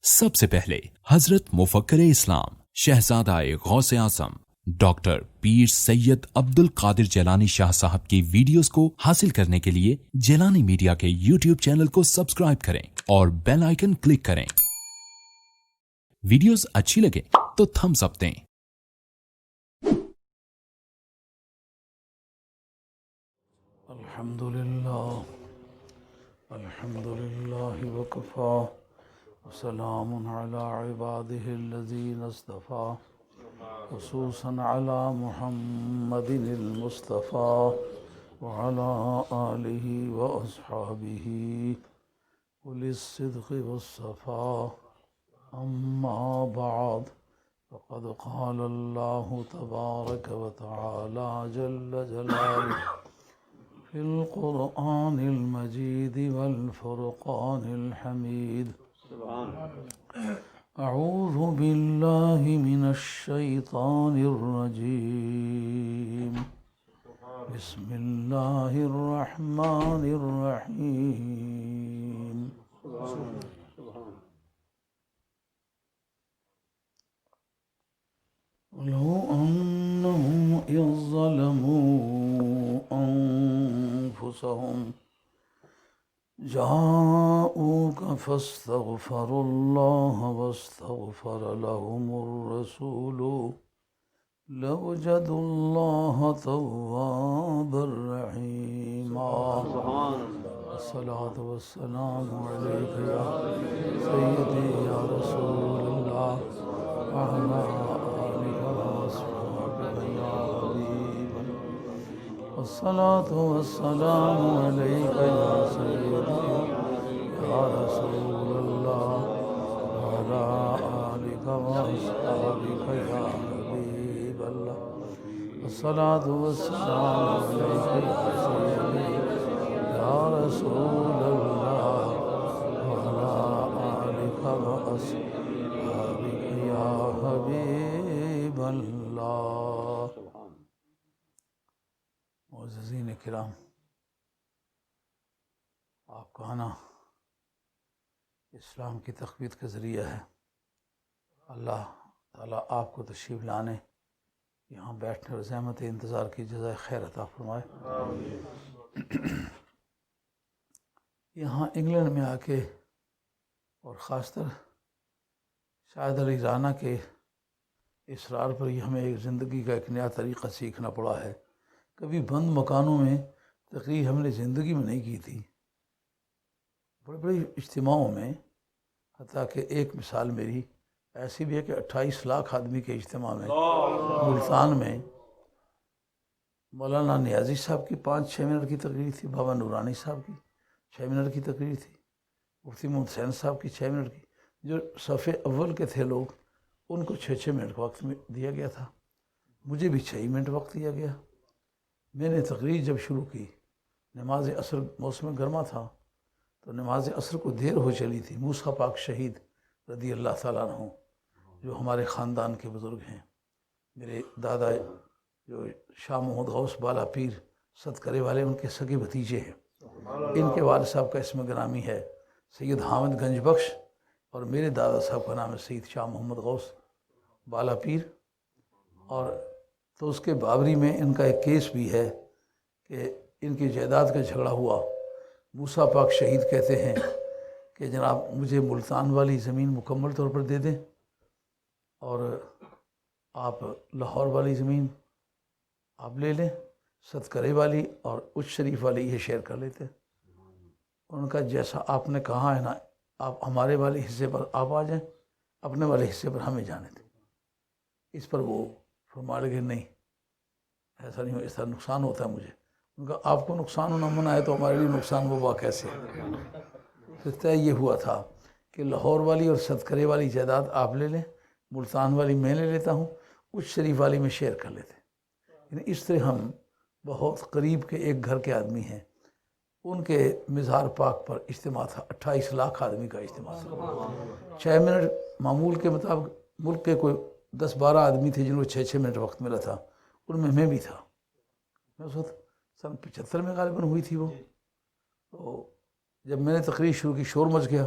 سب سے پہلے حضرت مفکر اسلام شہزادہ غوث اعظم ڈاکٹر پیر سید عبد القادر جیلانی شاہ صاحب کی ویڈیوز کو حاصل کرنے کے لیے جیلانی میڈیا کے یوٹیوب چینل کو سبسکرائب کریں اور بیل آئیکن کلک کریں۔ ویڈیوز اچھی لگے تو تھمز اپ دیں۔ الحمدللہ وکفا وسلام علی عباده الذین اصطفى خصوصا علی محمد المصطفى وعلى آلہ واصحابہ اولي الصدق والصفاء اما بعد فقد قال اللہ تبارک وتعالی جل جلالہ في القرآن المجيد والفرقان الحميد أعوذ بالله من الشيطان الرجيم بسم الله الرحمن الرحيم ولو أنهم إذ ظلموا أنفسهم جاءوك فاستغفروا الله واستغفر لهم الرسول لوجدوا الله توابا رحيما الصلاة والسلام عليك يا سيدي يا رسول الله وعلى آلك وأصحابك يا حبيب الصلاة والسلام عليك يا سيدي يا رسول الله وعلى آلك وأصحابك يا حبيب الله الصلاة والسلام عليك يا سيدي يا رسول الله وعلى آلك وأصحابك يا حبيب الله۔ معززین کرام، آپ کا آنا اسلام کی تقویت کا ذریعہ ہے۔ اللہ تعالیٰ آپ کو تشریف لانے، یہاں بیٹھنے اور زحمت انتظار کی جزائے خیر عطا فرمائے۔ یہاں انگلینڈ میں آ کے اور خاص طر شاہد علی رانا کے اصرار پر یہ ہمیں ایک زندگی کا ایک نیا طریقہ سیکھنا پڑا ہے۔ کبھی بند مکانوں میں تقریر ہم نے زندگی میں نہیں کی تھی، بڑے بڑے اجتماعوں میں، حتیٰ کہ ایک مثال میری ایسی بھی ہے کہ 28 لاکھ آدمی کے اجتماع میں ملتان میں مولانا نیازی صاحب کی 5-6 منٹ کی تقریر تھی، بابا نورانی صاحب کی 6 منٹ کی تقریر تھی، مفتی محمد حسین صاحب کی 6 منٹ کی۔ جو صفحے اول کے تھے لوگ، ان کو 6-6 منٹ کا وقت دیا گیا تھا، مجھے بھی 6 منٹ وقت دیا گیا۔ میں نے تقریر جب شروع کی، نماز عصر موسم گرما تھا تو نماز عصر کو دیر ہو چلی تھی۔ موسیٰ پاک شہید رضی اللہ تعالیٰ عنہ جو ہمارے خاندان کے بزرگ ہیں، میرے دادا جو شاہ محمد غوث بالا پیر صدقرے والے، ان کے سگے بھتیجے ہیں۔ ان کے والد صاحب کا اسم گرامی ہے سید حامد گنج بخش، اور میرے دادا صاحب کا نام ہے سید شاہ محمد غوث بالا پیر۔ اور تو اس کے بابری میں ان کا ایک کیس بھی ہے کہ ان کی جائیداد کا جھگڑا ہوا۔ موسیٰ پاک شہید کہتے ہیں کہ جناب مجھے ملتان والی زمین مکمل طور پر دے دیں اور آپ لاہور والی زمین آپ لے لیں، صدقرے والی اور اچ شریف والی یہ شیئر کر لیتے۔ ان کا جیسا آپ نے کہا ہے نا، آپ ہمارے والے حصے پر آپ آ جائیں، اپنے والے حصے پر ہمیں جانے دیں۔ اس پر وہ فرما لگے نہیں، ایسا نہیں ہو، اس طرح نقصان ہوتا ہے مجھے۔ ان کا آپ کو نقصان ہونا منع ہے تو ہمارے لیے نقصان وہ کیسے؟ تو طے یہ ہوا تھا کہ لاہور والی اور صدقرے والی جائیداد آپ لے لیں، ملتان والی میں لے لیتا ہوں، اچ شریف والی میں شیئر کر لیتے۔ یعنی اس طرح ہم بہت قریب کے ایک گھر کے آدمی ہیں۔ ان کے مزار پاک پر اجتماع تھا، 28 لاکھ آدمی کا اجتماع تھا۔ 6 منٹ معمول کے مطابق ملک کے کوئی 10-12 آدمی تھے جن کو 6-6 منٹ وقت ملا تھا، ان میں بھی تھا۔ میں اس وقت سن 75 میں غالباً ہوئی تھی وہ۔ تو جب میں نے تقریر شروع کی شور مچ گیا،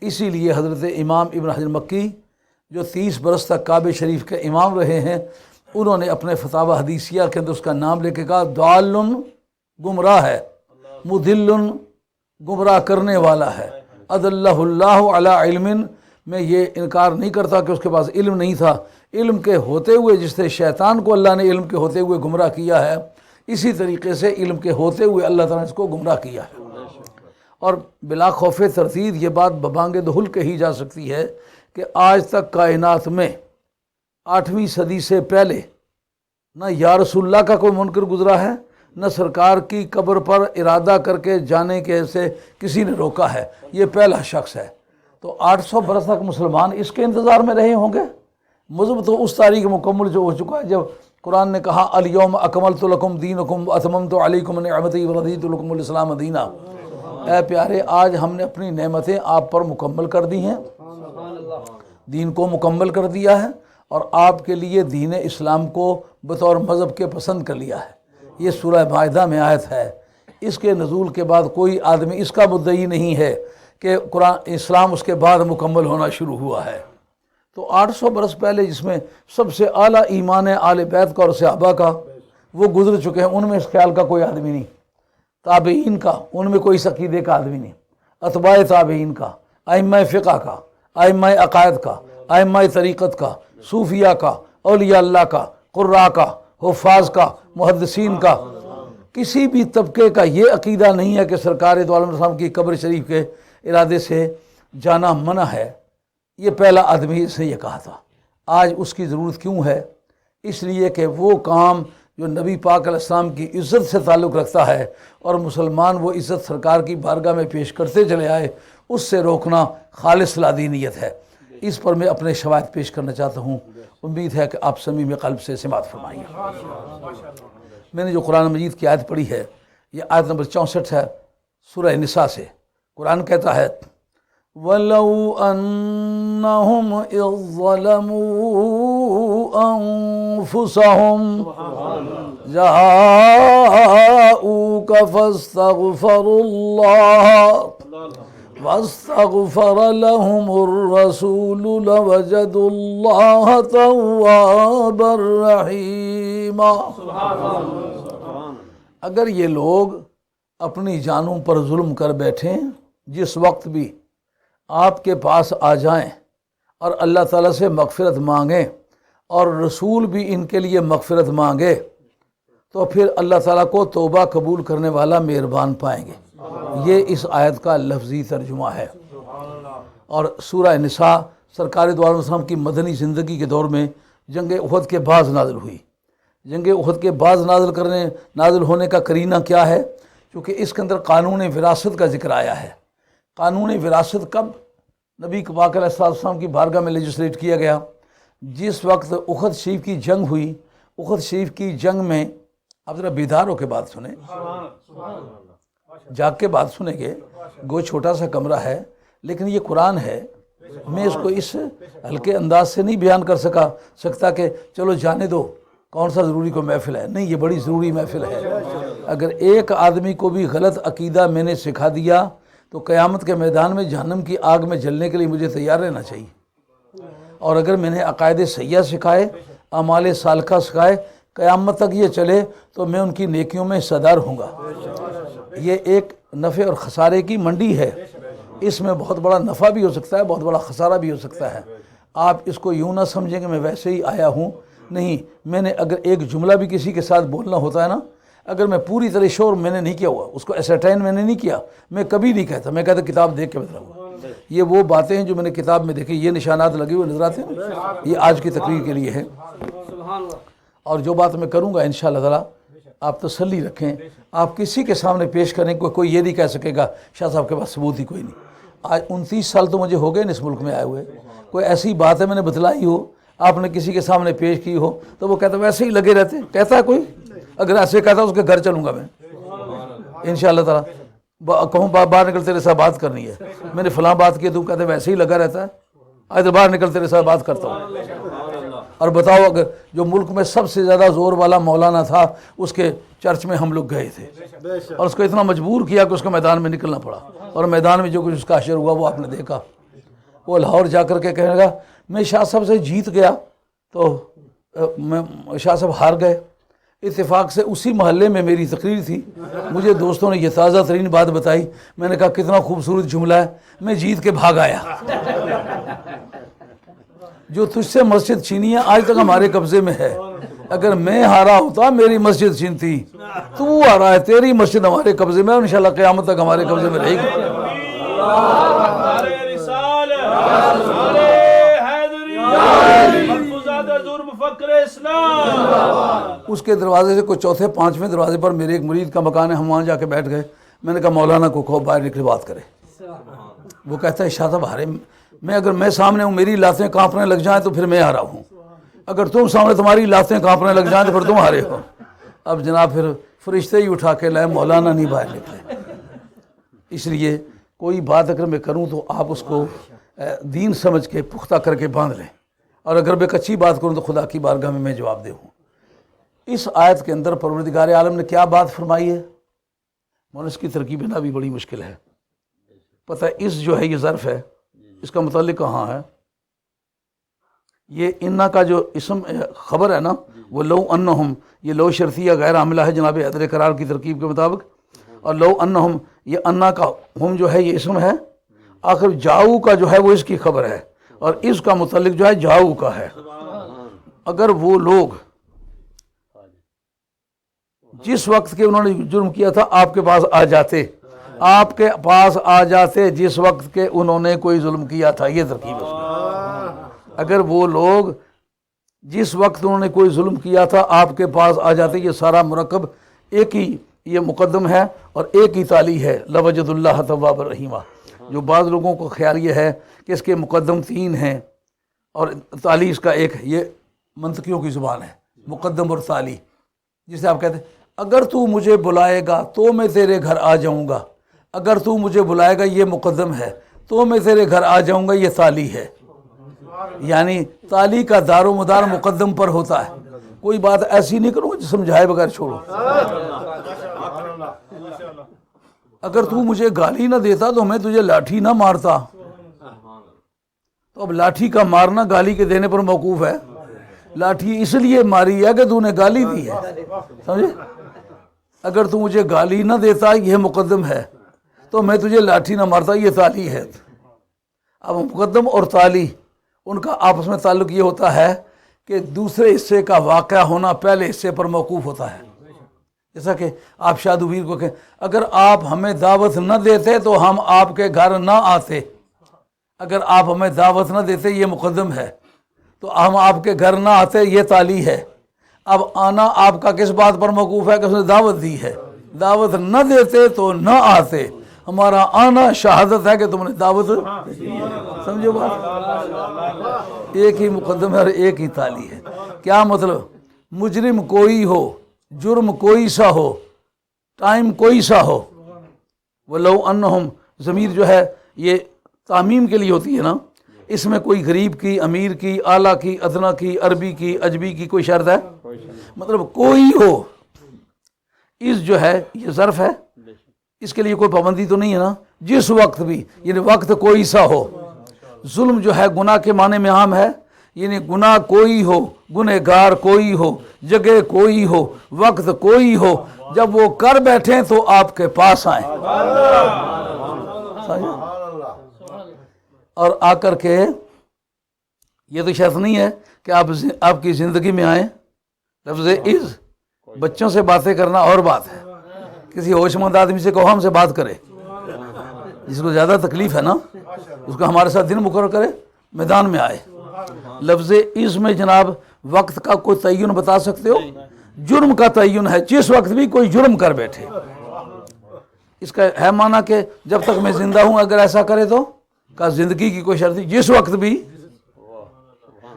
اسی لیے حضرت امام ابن حجر مکی جو 30 برس تک کعبہ شریف کے امام رہے ہیں، انہوں نے اپنے فتاوی حدیثیہ کے اندر اس کا نام لے کے کہا ضال گمراہ ہے، مضل گمراہ کرنے والا ہے، اضلہ اللہ علی علم، میں یہ انکار نہیں کرتا کہ اس کے پاس علم نہیں تھا، علم کے ہوتے ہوئے جس سے شیطان کو اللہ نے علم کے ہوتے ہوئے گمراہ کیا ہے، اسی طریقے سے علم کے ہوتے ہوئے اللہ تعالیٰ نے اس کو گمراہ کیا ہے۔ اور بلا خوف تردید یہ بات ببانگ دہل کہی جا سکتی ہے کہ آج تک کائنات میں 8ویں صدی سے پہلے نہ یا رسول اللہ کا کوئی منکر گزرا ہے، نہ سرکار کی قبر پر ارادہ کر کے جانے کے سے کسی نے روکا ہے، یہ پہلا شخص ہے۔ تو 800 برس تک مسلمان اس کے انتظار میں رہے ہوں گے۔ مذہب تو اس تاریخ مکمل جو ہو چکا ہے جب قرآن نے کہا الیوم اکملت لکم دینکم واتممت علیکم نعمتی ورضیت لکم الاسلام دینا، اے پیارے آج ہم نے اپنی نعمتیں آپ پر مکمل کر دی ہیں، دین کو مکمل کر دیا ہے اور آپ کے لیے دین اسلام کو بطور مذہب کے پسند کر لیا ہے۔ یہ سورہ مائدہ میں آیت ہے۔ اس کے نزول کے بعد کوئی آدمی اس کا مدعی نہیں ہے کہ قرآن اسلام اس کے بعد مکمل ہونا شروع ہوا ہے۔ تو 800 برس پہلے جس میں سب سے اعلیٰ ایمان آل بیت کا اور صحابہ کا وہ گزر چکے ہیں، ان میں اس خیال کا کوئی آدمی نہیں، تابعین کا ان میں کوئی اس عقیدے کا آدمی نہیں، اتباع تابعین کا، ائمہ فقہ کا، ائمہ عقائد کا، ائمہ طریقت کا، صوفیہ کا، اولیاء اللہ کا، قراء کا، حفاظ کا، محدثین کا، کسی بھی طبقے کا یہ عقیدہ نہیں ہے کہ سرکار دو عالم السلام کی قبر شریف کے ارادے سے جانا منع ہے۔ یہ پہلا آدمی اس نے یہ کہا تھا۔ آج اس کی ضرورت کیوں ہے؟ اس لیے کہ وہ کام جو نبی پاک علیہ السلام کی عزت سے تعلق رکھتا ہے اور مسلمان وہ عزت سرکار کی بارگاہ میں پیش کرتے چلے آئے، اس سے روکنا خالص لادینیت ہے۔ اس پر میں اپنے شواہد پیش کرنا چاہتا ہوں، امید ہے کہ آپ سمیع قلب سے سماعت فرمائیں گے۔ میں نے جو قرآن مجید کی آیت پڑھی ہے یہ آیت نمبر 64 ہے سورہ نساء سے۔ قرآن کہتا ہے وَلَوْ أَنَّهُمْ إِذ ظَلَمُوا أَنفُسَهُمْ جَاءُوكَ فَاسْتَغْفَرُوا اللَّهَ وَاسْتَغْفَرَ لَهُمُ الرَّسُولُ لَوَجَدُوا اللَّهَ تَوَّابًا رَحِيمًا۔ اگر یہ لوگ اپنی جانوں پر ظلم کر بیٹھیں، جس وقت بھی آپ کے پاس آ جائیں اور اللہ تعالیٰ سے مغفرت مانگیں اور رسول بھی ان کے لیے مغفرت مانگے، تو پھر اللہ تعالیٰ کو توبہ قبول کرنے والا مہربان پائیں گے۔ یہ اس آیت کا لفظی ترجمہ ہے۔ اور سورہ نساء سرکار دو عالم السلام کی مدنی زندگی کے دور میں جنگ احد کے بعد نازل ہوئی۔ جنگ احد کے بعد نازل ہونے کا قرینہ کیا ہے؟ چونکہ اس کے اندر قانون وراثت کا ذکر آیا ہے۔ قانون وراثت کب نبی پاک علیہ السلام کی بارگاہ میں لیجسلیٹ کیا گیا؟ جس وقت احد شریف کی جنگ ہوئی۔ احد شریف کی جنگ میں آپ ذرا بیدار ہو کے بات سنیں، جاگ کے بات سنیں گے، گو چھوٹا سا کمرہ ہے لیکن یہ قرآن ہے، میں اس کو اس ہلکے انداز سے نہیں بیان کر سکتا کہ چلو جانے دو، کون سا ضروری کوئی محفل ہے، نہیں، یہ بڑی ضروری محفل ہے۔ اگر ایک آدمی کو بھی غلط عقیدہ میں نے سکھا دیا تو قیامت کے میدان میں جہنم کی آگ میں جلنے کے لیے مجھے تیار رہنا چاہیے۔ اور اگر میں نے عقائد صحیحہ سکھائے، اعمال صالحہ سکھائے، قیامت تک یہ چلے تو میں ان کی نیکیوں میں حصہ دار ہوں گا۔ یہ ایک نفع اور خسارے کی منڈی ہے، اس میں بہت بڑا نفع بھی ہو سکتا ہے، بہت بڑا خسارہ بھی ہو سکتا ہے۔ آپ اس کو یوں نہ سمجھیں کہ میں ویسے ہی آیا ہوں، نہیں، میں نے اگر ایک جملہ بھی کسی کے ساتھ بولنا ہوتا ہے نا، اگر میں پوری طرح شور میں نے نہیں کیا ہوا، اس کو ایسرٹین میں نے نہیں کیا، میں کبھی نہیں کہتا، میں کہتا کتاب دیکھ کے بتاؤں گا۔ یہ وہ باتیں ہیں جو میں نے کتاب میں دیکھی، یہ نشانات لگے ہوئے نظر آتے ہیں، یہ آج کی تقریر کے لیے ہے۔ اور جو بات میں کروں گا انشاءاللہ تعالی آپ تسلی رکھیں، آپ کسی کے سامنے پیش کریں، کوئی یہ نہیں کہہ سکے گا شاہ صاحب کے پاس ثبوت ہی کوئی نہیں۔ آج 29 سال تو مجھے ہو گئے اس ملک میں آئے ہوئے، کوئی ایسی بات ہے میں نے بتلائی ہو، آپ نے کسی کے سامنے پیش کی ہو تو وہ کہتا ہے ویسے ہی لگے رہتے، کہتا ہے کوئی؟ اگر ایسے کہتا ہے اس کے گھر چلوں گا میں انشاءاللہ تعالی، کہوں باہر نکل تیرے ساتھ بات کرنی ہے، میں نے فلاں بات کی، تو کہتے ہیں ویسے ہی لگا رہتا ہے، آج تو باہر نکل تیرے ساتھ بات کرتا ہوں۔ اور بتاؤ، اگر جو ملک میں سب سے زیادہ زور والا مولانا تھا اس کے چرچ میں ہم لوگ گئے تھے اور اس کو اتنا مجبور کیا کہ اس کو میدان میں نکلنا پڑا، اور میدان میں جو کچھ اس کا حشر ہوا وہ آپ نے دیکھا۔ وہ لاہور جا کر کے کہنے لگا میں شاہ صاحب سے جیت گیا تو میں شاہ صاحب ہار گئے. اتفاق سے اسی محلے میں میری تقریر تھی, مجھے دوستوں نے یہ تازہ ترین بات بتائی. میں نے کہا کتنا خوبصورت جملہ ہے, میں جیت کے بھاگ آیا. جو تجھ سے مسجد چھینی ہے آج تک ہمارے قبضے میں ہے. اگر میں ہارا ہوتا میری مسجد چھینتی, تو ہارا ہے تیری مسجد ہمارے قبضے میں, اور انشاءاللہ قیامت تک ہمارے قبضے میں رہے گی. اس کے دروازے سے کوئی چوتھے پانچویں دروازے پر میرے ایک مرید کا مکان ہے, ہم وہاں جا کے بیٹھ گئے. میں نے کہا مولانا کو کہو باہر نکل بات کرے. وہ کہتا ہے شاہ صاحب ہارے, میں اگر میں سامنے ہوں میری لاتیں کانپنے لگ جائیں تو پھر میں ہارا ہوں, اگر تم سامنے تمہاری لاتیں کانپنے لگ جائیں تو پھر تم ہارے ہو. اب جناب پھر فرشتے ہی اٹھا کے لائے, مولانا نہیں باہر نکلے. اس لیے کوئی بات اگر میں کروں تو آپ اس کو دین سمجھ کے پختہ کر کے باندھ لیں, اور اگر میں کچی بات کروں تو خدا کی بارگاہ میں جواب دے ہوں. اس آیت کے اندر پروردگار عالم نے کیا بات فرمائی ہے, اس کی ترکیب نہ بھی بڑی مشکل ہے. پتہ ہے اس جو ہے یہ ظرف ہے, اس کا متعلق کہاں ہے؟ یہ انا کا جو اسم خبر ہے نا, وہ لو انہم, یہ لو شرطیہ غیر عاملہ ہے جناب حیدر قرار کی ترکیب کے مطابق. اور لو انہم, یہ انا کا ہم جو ہے یہ اسم ہے, آخر جاؤ کا جو ہے وہ اس کی خبر ہے, اور اس کا متعلق جو ہے جاؤ کا ہے. اگر وہ لوگ جس وقت کے انہوں نے جرم کیا تھا آپ کے پاس آ جاتے, آپ کے پاس آ جاتے جس وقت کے انہوں نے کوئی ظلم کیا تھا, یہ ترکیب ہے اس میں. اگر وہ لوگ جس وقت انہوں نے کوئی ظلم کیا تھا آپ کے پاس آ جاتے, یہ سارا مرکب ایک ہی یہ مقدم ہے اور ایک ہی تالی ہے, لوجد اللہ تواب الرحیمہ. جو بعض لوگوں کو خیال یہ ہے کہ اس کے مقدم 3 ہیں اور تالی اس کا ایک ہے, یہ منطقیوں کی زبان ہے, مقدم اور تالی. جسے آپ کہتے ہیں اگر تو مجھے بلائے گا تو میں تیرے گھر آ جاؤں گا, اگر تو مجھے بلائے گا یہ مقدم ہے, تو میں تیرے گھر آ جاؤں گا یہ تالی ہے. یعنی تالی کا دار و مدار مقدم پر ہوتا ہے. کوئی بات ایسی نہیں کروں جو سمجھائے بغیر چھوڑو. اگر تو مجھے گالی نہ دیتا تو میں تجھے لاٹھی نہ مارتا. تو اب لاٹھی کا مارنا گالی کے دینے پر موقوف ہے. لاٹھی اس لیے ماری ہے کہ تو نے گالی دی ہے, سمجھے. اگر تو مجھے گالی نہ دیتا یہ مقدم ہے, تو میں تجھے لاٹھی نہ مارتا, یہ تالی ہے. اب مقدم اور تالی ان کا آپس میں تعلق یہ ہوتا ہے کہ دوسرے حصے کا واقعہ ہونا پہلے حصے پر موقوف ہوتا ہے. جیسا کہ آپ شاہ دوبیر کو کہیں اگر آپ ہمیں دعوت نہ دیتے تو ہم آپ کے گھر نہ آتے. اگر آپ ہمیں دعوت نہ دیتے یہ مقدم ہے, تو ہم آپ کے گھر نہ آتے, یہ تالی ہے. اب آنا آپ کا کس بات پر موقوف ہے کہ اس نے دعوت دی ہے. دعوت نہ دیتے تو نہ آتے, ہمارا آنا شہادت ہے کہ تم نے دعوت, سمجھو بات. ایک ہی مقدم ہے اور ایک ہی تالی ہے. کیا مطلب؟ مجرم کوئی ہو, جرم کوئی سا ہو, ٹائم کوئی سا ہو, وَلَوْ أَنَّهُمْ ضمیر جو ہے یہ تعمیم کے لیے ہوتی ہے نا, اس میں کوئی غریب کی, امیر کی, اعلیٰ کی, ادنا کی, عربی کی, اجبی کی کوئی شرط ہے؟ مطلب کوئی ہو. اس جو ہے یہ ظرف ہے, اس کے لیے کوئی پابندی تو نہیں ہے نا. جس وقت بھی, یعنی وقت کوئی سا ہو. ظلم جو ہے گناہ کے معنی میں عام ہے, یعنی گناہ کوئی ہو, گنہگار کوئی ہو, جگہ کوئی ہو, وقت کوئی ہو, جب وہ کر بیٹھیں تو آپ کے پاس آئیں. اور آ کر کے, یہ تو شرط نہیں ہے کہ آپ کی زندگی میں آئیں. لفظ از, بچوں سے باتیں کرنا اور بات ہے, کسی ہوش مند آدمی سے کہو ہم سے بات کرے, جس کو زیادہ تکلیف ہے نا اس کو ہمارے ساتھ دن مقرر کرے, میدان میں آئے. لفظ از میں جناب وقت کا کوئی تعین بتا سکتے ہو؟ جرم کا تعین ہے, جس وقت بھی کوئی جرم کر بیٹھے. اس کا ہے معنی کہ جب تک میں زندہ ہوں اگر ایسا کرے تو کا زندگی کی کوئی شرط نہیں. جس وقت بھی,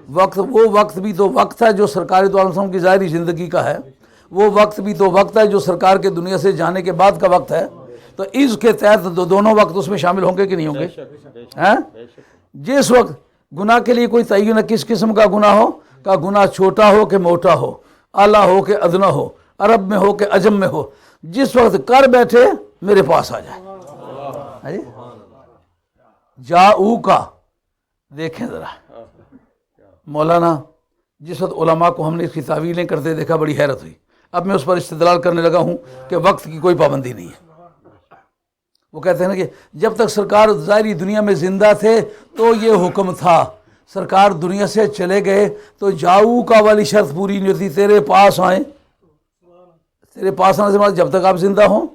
وقت وہ وقت بھی تو وقت ہے جو سرکار دو عالم صلی اللہ علیہ وسلم کی ظاہری زندگی کا ہے, وہ وقت بھی تو وقت ہے جو سرکار کے دنیا سے جانے کے بعد کا وقت ہے. تو اس کے تحت دونوں وقت اس میں شامل ہوں گے کہ نہیں ہوں گے؟ جس وقت گناہ کے لیے کوئی تعین ہے کس قسم کا گناہ ہو, کا گناہ چھوٹا ہو کہ موٹا ہو, اعلیٰ ہو کہ ادنا ہو, عرب میں ہو کہ عجم میں ہو, جس وقت کر بیٹھے میرے پاس آ جائے. جاؤ کا دیکھیں ذرا مولانا جس وقت علماء کو ہم نے اس کی تعویلیں کرتے دیکھا بڑی حیرت ہوئی. اب میں اس پر استدلال کرنے لگا ہوں کہ وقت کی کوئی پابندی نہیں ہے. وہ کہتے ہیں نا کہ جب تک سرکار ظاہری دنیا میں زندہ تھے تو یہ حکم تھا، سرکار دنیا سے چلے گئے تو جاؤ کا والی شرط پوری نہیں ہوتی. تیرے پاس آئیں، تیرے پاس آنے سے معنی جب تک آپ زندہ ہوں.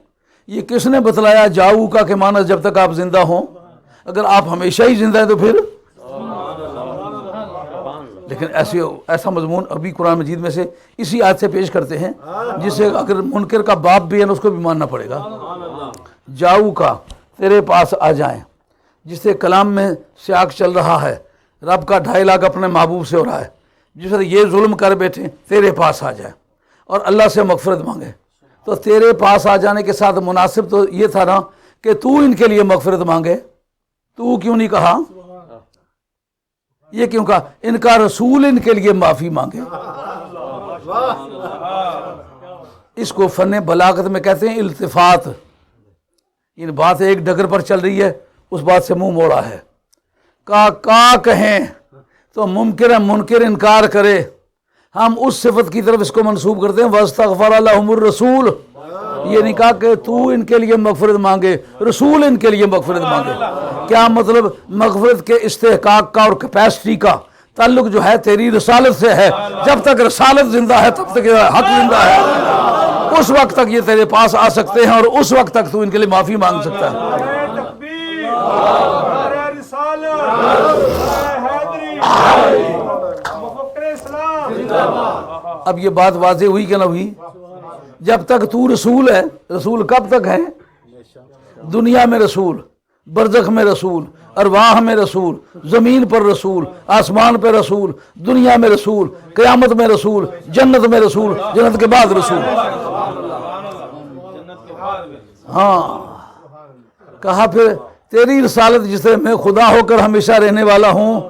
یہ کس نے بتلایا جاؤ کا کہ معنی جب تک آپ زندہ ہوں؟ اگر آپ ہمیشہ ہی زندہ ہیں تو پھر. لیکن ایسا مضمون ابھی قرآن مجید میں سے اسی آیت سے پیش کرتے ہیں جسے اگر منکر کا باپ بھی ہے نا اس کو بھی ماننا پڑے گا. جاؤ کا تیرے پاس آ جائیں، جس سے کلام میں سیاق چل رہا ہے رب کا 2.5 لاکھ اپنے محبوب سے ہو رہا ہے، جس سے یہ ظلم کر بیٹھے تیرے پاس آ جائیں اور اللہ سے مغفرت مانگے. تو تیرے پاس آ جانے کے ساتھ مناسب تو یہ تھا نا کہ تو ان کے لیے مغفرت مانگے. تو کیوں نہیں کہا؟ یہ کیوں کہا ان کا رسول ان کے لیے معافی مانگے؟ اس کو فن بلاغت میں کہتے ہیں التفات. ان بات ایک ڈگر پر چل رہی ہے، اس بات سے منہ موڑا ہے. کا کہیں تو ممکن ہے منکر انکار کرے، ہم اس صفت کی طرف اس کو منسوب کرتے ہیں وَاسْتَغْفَرَ لَهُمُ الرَّسُولُ. یہ نہیں کہا کہ تو ان کے لیے مغفرت مانگے، رسول ان کے لیے مغفرت مانگے. کیا مطلب؟ مغفرت کے استحقاق کا اور کیپیسٹی کا تعلق جو ہے تیری رسالت سے ہے. جب تک رسالت زندہ ہے تب تک حق زندہ ہے. اس وقت تک یہ تیرے پاس آ سکتے ہیں اور اس وقت تک تو ان کے لیے معافی مانگ سکتا ہے. اب یہ بات واضح ہوئی کہ نہ ہوئی؟ جب تک تو رسول ہے، رسول کب تک ہے؟ دنیا میں رسول، برزخ میں رسول، ارواح میں رسول، زمین پر رسول، آسمان پہ رسول، دنیا میں رسول، قیامت میں رسول، جنت میں رسول، جنت کے بعد رسول. ہاں کہا پھر تیری رسالت جس سے میں خدا ہو کر ہمیشہ رہنے والا ہوں،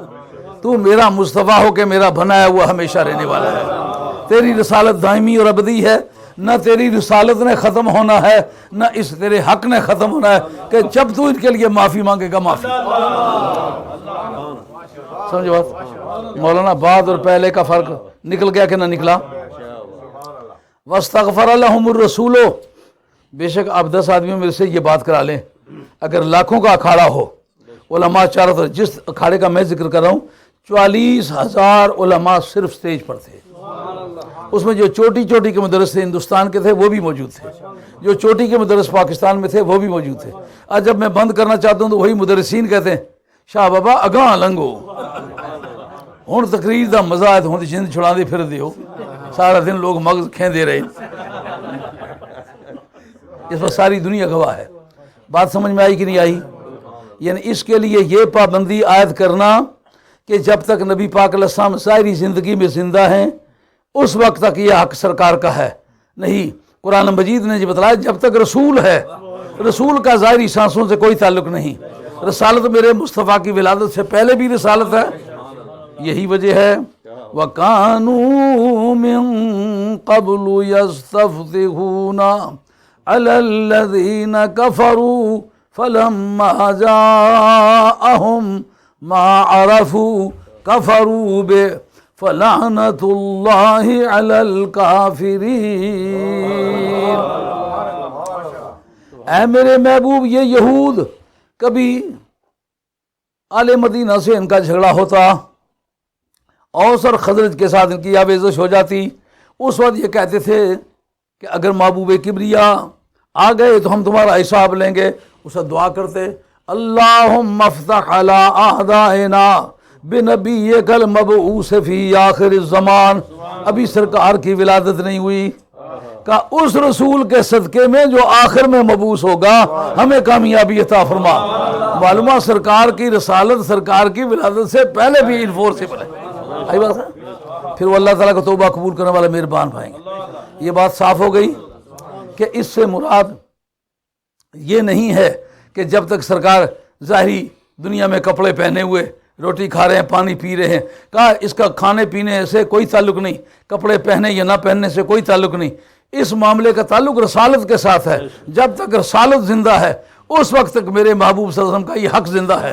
تو میرا مصطفیٰ ہو کے میرا بنایا ہوا ہمیشہ رہنے والا ہے. تیری رسالت دائمی اور ابدی ہے. نہ تیری رسالت نے ختم ہونا ہے نہ اس تیرے حق نے ختم ہونا ہے کہ جب تو ان کے لیے معافی مانگے گا معافی. سمجھو بات مولانا؟ بعد اور پہلے کا فرق نکل گیا کہ نہ نکلا؟ وَاسْتَغْفَرَ لَهُمُ الرَّسُولُ. بے شک آپ 10 آدمیوں میں سے یہ بات کرا لیں، اگر لاکھوں کا اکھاڑا ہو، علماء چاروں طرف، جس اکھاڑے کا میں ذکر کر رہا ہوں 44,000 علماء صرف سٹیج پر تھے. اس میں جو چوٹی چوٹی کے مدرس تھے ہندوستان کے تھے وہ بھی موجود تھے، جو چوٹی کے مدرس پاکستان میں تھے وہ بھی موجود تھے. آج جب میں بند کرنا چاہتا ہوں تو وہی مدرسین کہتے ہیں شاہ بابا اگاں لنگو ہوں تقریر دا مزہ ہے، ہوں جند چھڑا دے پھر دیو، سارا دن لوگ مغز کھین دے رہے. اس پر ساری دنیا گواہ ہے. بات سمجھ میں آئی کہ نہیں آئی؟ یعنی اس کے لیے یہ پابندی عائد کرنا کہ جب تک نبی پاک علیہ السلام ظاہری زندگی میں زندہ ہیں اس وقت تک یہ حق سرکار کا ہے نہیں. قرآن مجید نے جو بتلایا جب تک رسول ہے، رسول کا ظاہری سانسوں سے کوئی تعلق نہیں. رسالت میرے مصطفیٰ کی ولادت سے پہلے بھی رسالت ہے. یہی وجہ ہے وَكَانُوا مِن قَبْلُ يَسْتَفْتِحُونَ عَلَى الَّذِينَ كَفَرُوا فَلَمَّا جَاءَهُمْ مَا عَرَفُوا كَفَرُوا بِهِ فَلَعْنَةُ اللَّهِ عَلَى الْكَافِرِينَ. اے میرے محبوب یہ یہود کبھی آل مدینہ سے ان کا جھگڑا ہوتا، اوس اور خزرج کے ساتھ ان کی آویزش ہو جاتی، اس وقت یہ کہتے تھے کہ اگر محبوب کبریا آ گئے تو ہم تمہارا حساب لیں گے. اسے دعا کرتے اللہم افتح علی اعدائنا بنبیک المبعوث فی آخر الزمان. ابھی سرکار کی ولادت نہیں ہوئی، کہ اس رسول کے صدقے میں جو آخر میں مبعوث ہوگا ہمیں کامیابی عطا فرما. معلومہ سرکار کی رسالت سرکار کی ولادت سے پہلے بھی انفورسیبل ہے. آئی بات ہے؟ پھر وہ اللہ تعالیٰ کو توبہ قبول کرنے والا مہربان پائیں گے. یہ بات صاف ہو گئی کہ اس سے مراد یہ نہیں ہے کہ جب تک سرکار ظاہری دنیا میں کپڑے پہنے ہوئے روٹی کھا رہے ہیں پانی پی رہے ہیں، کہا اس کا کھانے پینے سے کوئی تعلق نہیں، کپڑے پہنے یا نہ پہننے سے کوئی تعلق نہیں. اس معاملے کا تعلق رسالت کے ساتھ ہے. جب تک رسالت زندہ ہے اس وقت تک میرے محبوب صلی اللہ علیہ وسلم کا یہ حق زندہ ہے.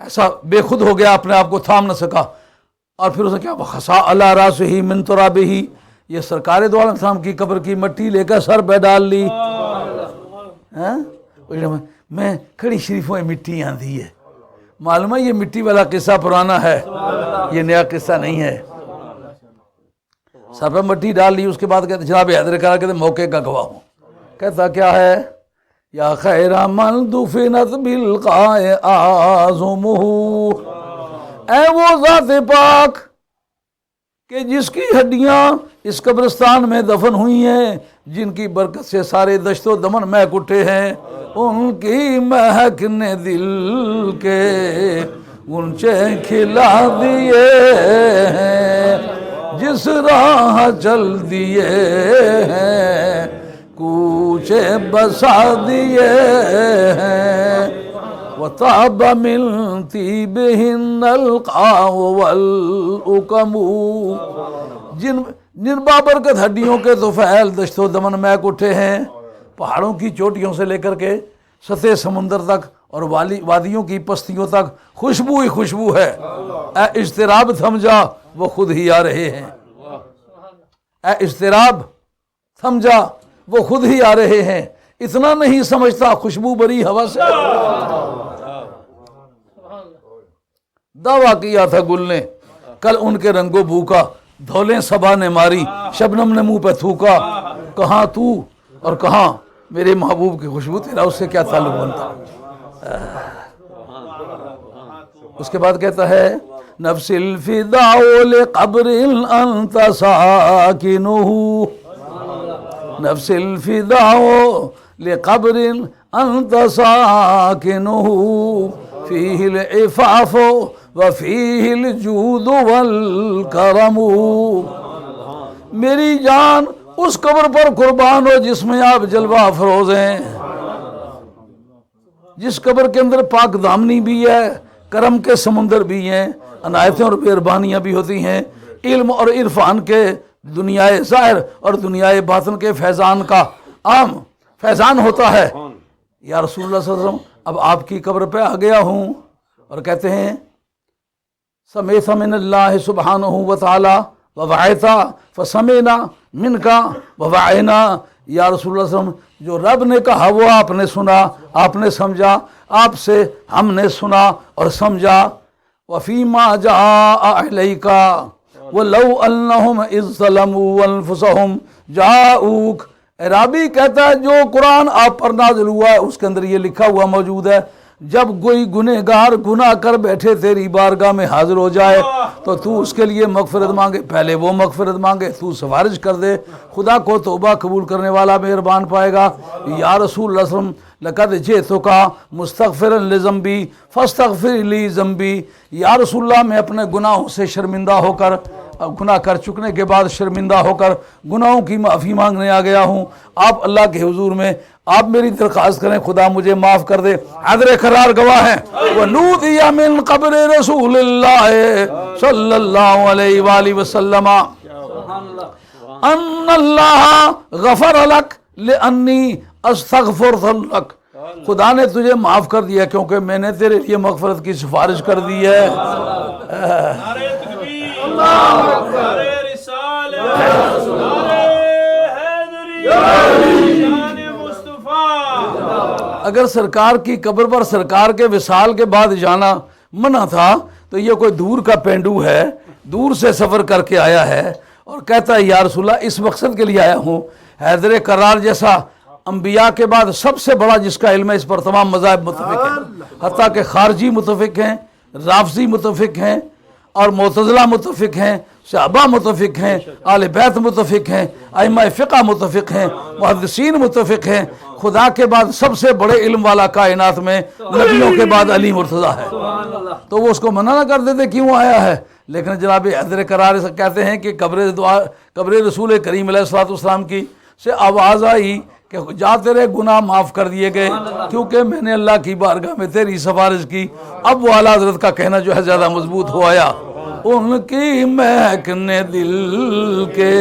ایسا بے خود ہو گیا اپنے آپ کو تھام نہ سکا، اور پھر اس نے کیا خسا اللہ راسہ من ترابہ، یہ سرکار دو عالم السلام کی قبر کی مٹی لے کر سر پہ ڈال لی۔ میں کھڑی شریفوں میں مٹی آندھی ہے، معلوم ہے یہ مٹی والا قصہ پرانا ہے، یہ نیا قصہ نہیں ہے۔ سر پہ مٹی ڈال لی، اس کے بعد کہتے جناب حیدر کرار کہتے موقع کا گواہ ہوں، کہتا کیا ہے، یا خیر من دفنت بالقاء اعظمہ، اے وہ ذات پاک کہ جس کی ہڈیاں اس قبرستان میں دفن ہوئی ہیں، جن کی برکت سے سارے دشت و دمن مہک اٹھے ہیں، ان کی مہک نے دل کے غنچے کھلا دیے ہیں، جس راہ چل دیے ہیں کوچے بسا دیے ہیں، وَطَابَ مِن طِيبِهِنَّ الْقَاءُ وَالْأُكَمُ، جن بابرکت ہڈیوں کے طفیل دشت و دمن مہک اٹھے ہیں، پہاڑوں کی چوٹیوں سے لے کر کے سطح سمندر تک اور وادیوں کی پستیوں تک خوشبو ہی خوشبو ہے۔ اے اضطراب تھم جا، وہ خود ہی آ رہے ہیں، اے اضطراب تھم جا، وہ خود ہی آ رہے ہیں، اتنا نہیں سمجھتا خوشبو بری ہوا سے۔ دعویٰ کیا تھا گل نے کل ان کے رنگو بو کا، دھولیں صبا نے ماری، شبنم نے منہ پہ تھوکا، کہاں تو اور کہاں میرے محبوب کی خوشبو، تیرا اس سے کیا تعلق بنتا۔ اس کے بعد کہتا ہے نفس الفداء لقبر انت ساکنہ، نفس الفداء لقبر انت ساکنہ، فیہ العفاف وفیہ الجود والکرم، میری جان اس قبر پر قربان ہو جس میں آپ جلوہ افروز ہیں، جس قبر کے اندر پاک دامنی بھی ہے، کرم کے سمندر بھی ہیں، عنایتیں اور مہربانیاں بھی ہوتی ہیں، علم اور عرفان کے دنیائے ظاہر اور دنیائے باطن کے فیضان کا عام فیضان ہوتا ہے۔ یا رسول اللہ صلی اللہ علیہ وسلم اب آپ کی قبر پہ آ گیا ہوں، اور کہتے ہیں سمیت من اللہ سبحانہ وتعالی ووعیتا فسمینا من کا ووعینا، یا رسول اللہ صلی اللہ علیہ وسلم جو رب نے کہا وہ آپ نے سنا، آپ نے سمجھا، آپ سے ہم نے سنا اور سمجھا۔ وفیما جاء الیک ولو انہم اذ ظلموا انفسہم جاؤک، عرابی کہتا ہے جو قرآن آپ پر نازل ہوا ہے اس کے اندر یہ لکھا ہوا موجود ہے، جب کوئی گنہگار گناہ کر بیٹھے تیری بارگاہ میں حاضر ہو جائے تو اس کے لیے مغفرت مانگے، پہلے وہ مغفرت مانگے، تو سفارش کر دے، خدا کو توبہ قبول کرنے والا مہربان پائے گا۔ یا رسول اللہ صلی اللہ علیہ وسلم لقد جئتک مستغفرا لذنبی فاستغفر لی ذنبی، یا رسول اللہ میں اپنے گناہوں سے شرمندہ ہو کر، گناہ کر چکنے کے بعد شرمندہ ہو کر گناہوں کی معافی مانگنے آ گیا ہوں، آپ اللہ کے حضور میں آپ میری درخواست کریں خدا مجھے معاف کر دے۔ حیدر کرار گواہ ہیں، وَنُودِیَ مِن قبر رسول اللہ صلی اللہ علیہ وآلہ وسلم ان اللہ غفر لک لانی استغفرت لک، خدا نے تجھے معاف کر دیا کیونکہ میں نے تیرے لیے مغفرت کی سفارش کر دی ہے۔ اگر سرکار کی قبر پر سرکار کے وصال کے بعد جانا منع تھا تو یہ کوئی دور کا پینڈو ہے، دور سے سفر کر کے آیا ہے اور کہتا ہے یا رسول اللہ اس مقصد کے لیے آیا ہوں۔ حیدر کرار جیسا انبیاء کے بعد سب سے بڑا جس کا علم ہے، اس پر تمام مذاہب متفق ہیں، حتیٰ کہ خارجی متفق ہیں، رافضی متفق ہیں اور معتزلہ متفق ہیں، صحابہ متفق ہیں، آل بیت متفق ہیں، ائمہ فقہ متفق ہیں، محدثین متفق ہیں، خدا کے بعد سب سے بڑے علم والا کائنات میں نبیوں کے بعد علی مرتضیٰ ہے، تو وہ اس کو منع نہ کر دیتے کیوں آیا ہے۔ لیکن جناب حیدر کرار کہتے ہیں کہ قبر رسول کریم علیہ الصلوۃ والسلام کی سے آواز آئی کہ جا تیرے گناہ معاف کر دیے گئے کیونکہ میں نے اللہ کی بارگاہ میں تیری سفارش کی۔ اب وہ اعلیٰ حضرت کا کہنا جو ہے زیادہ مضبوط ہو آیا، ان کی مہک نے دل کے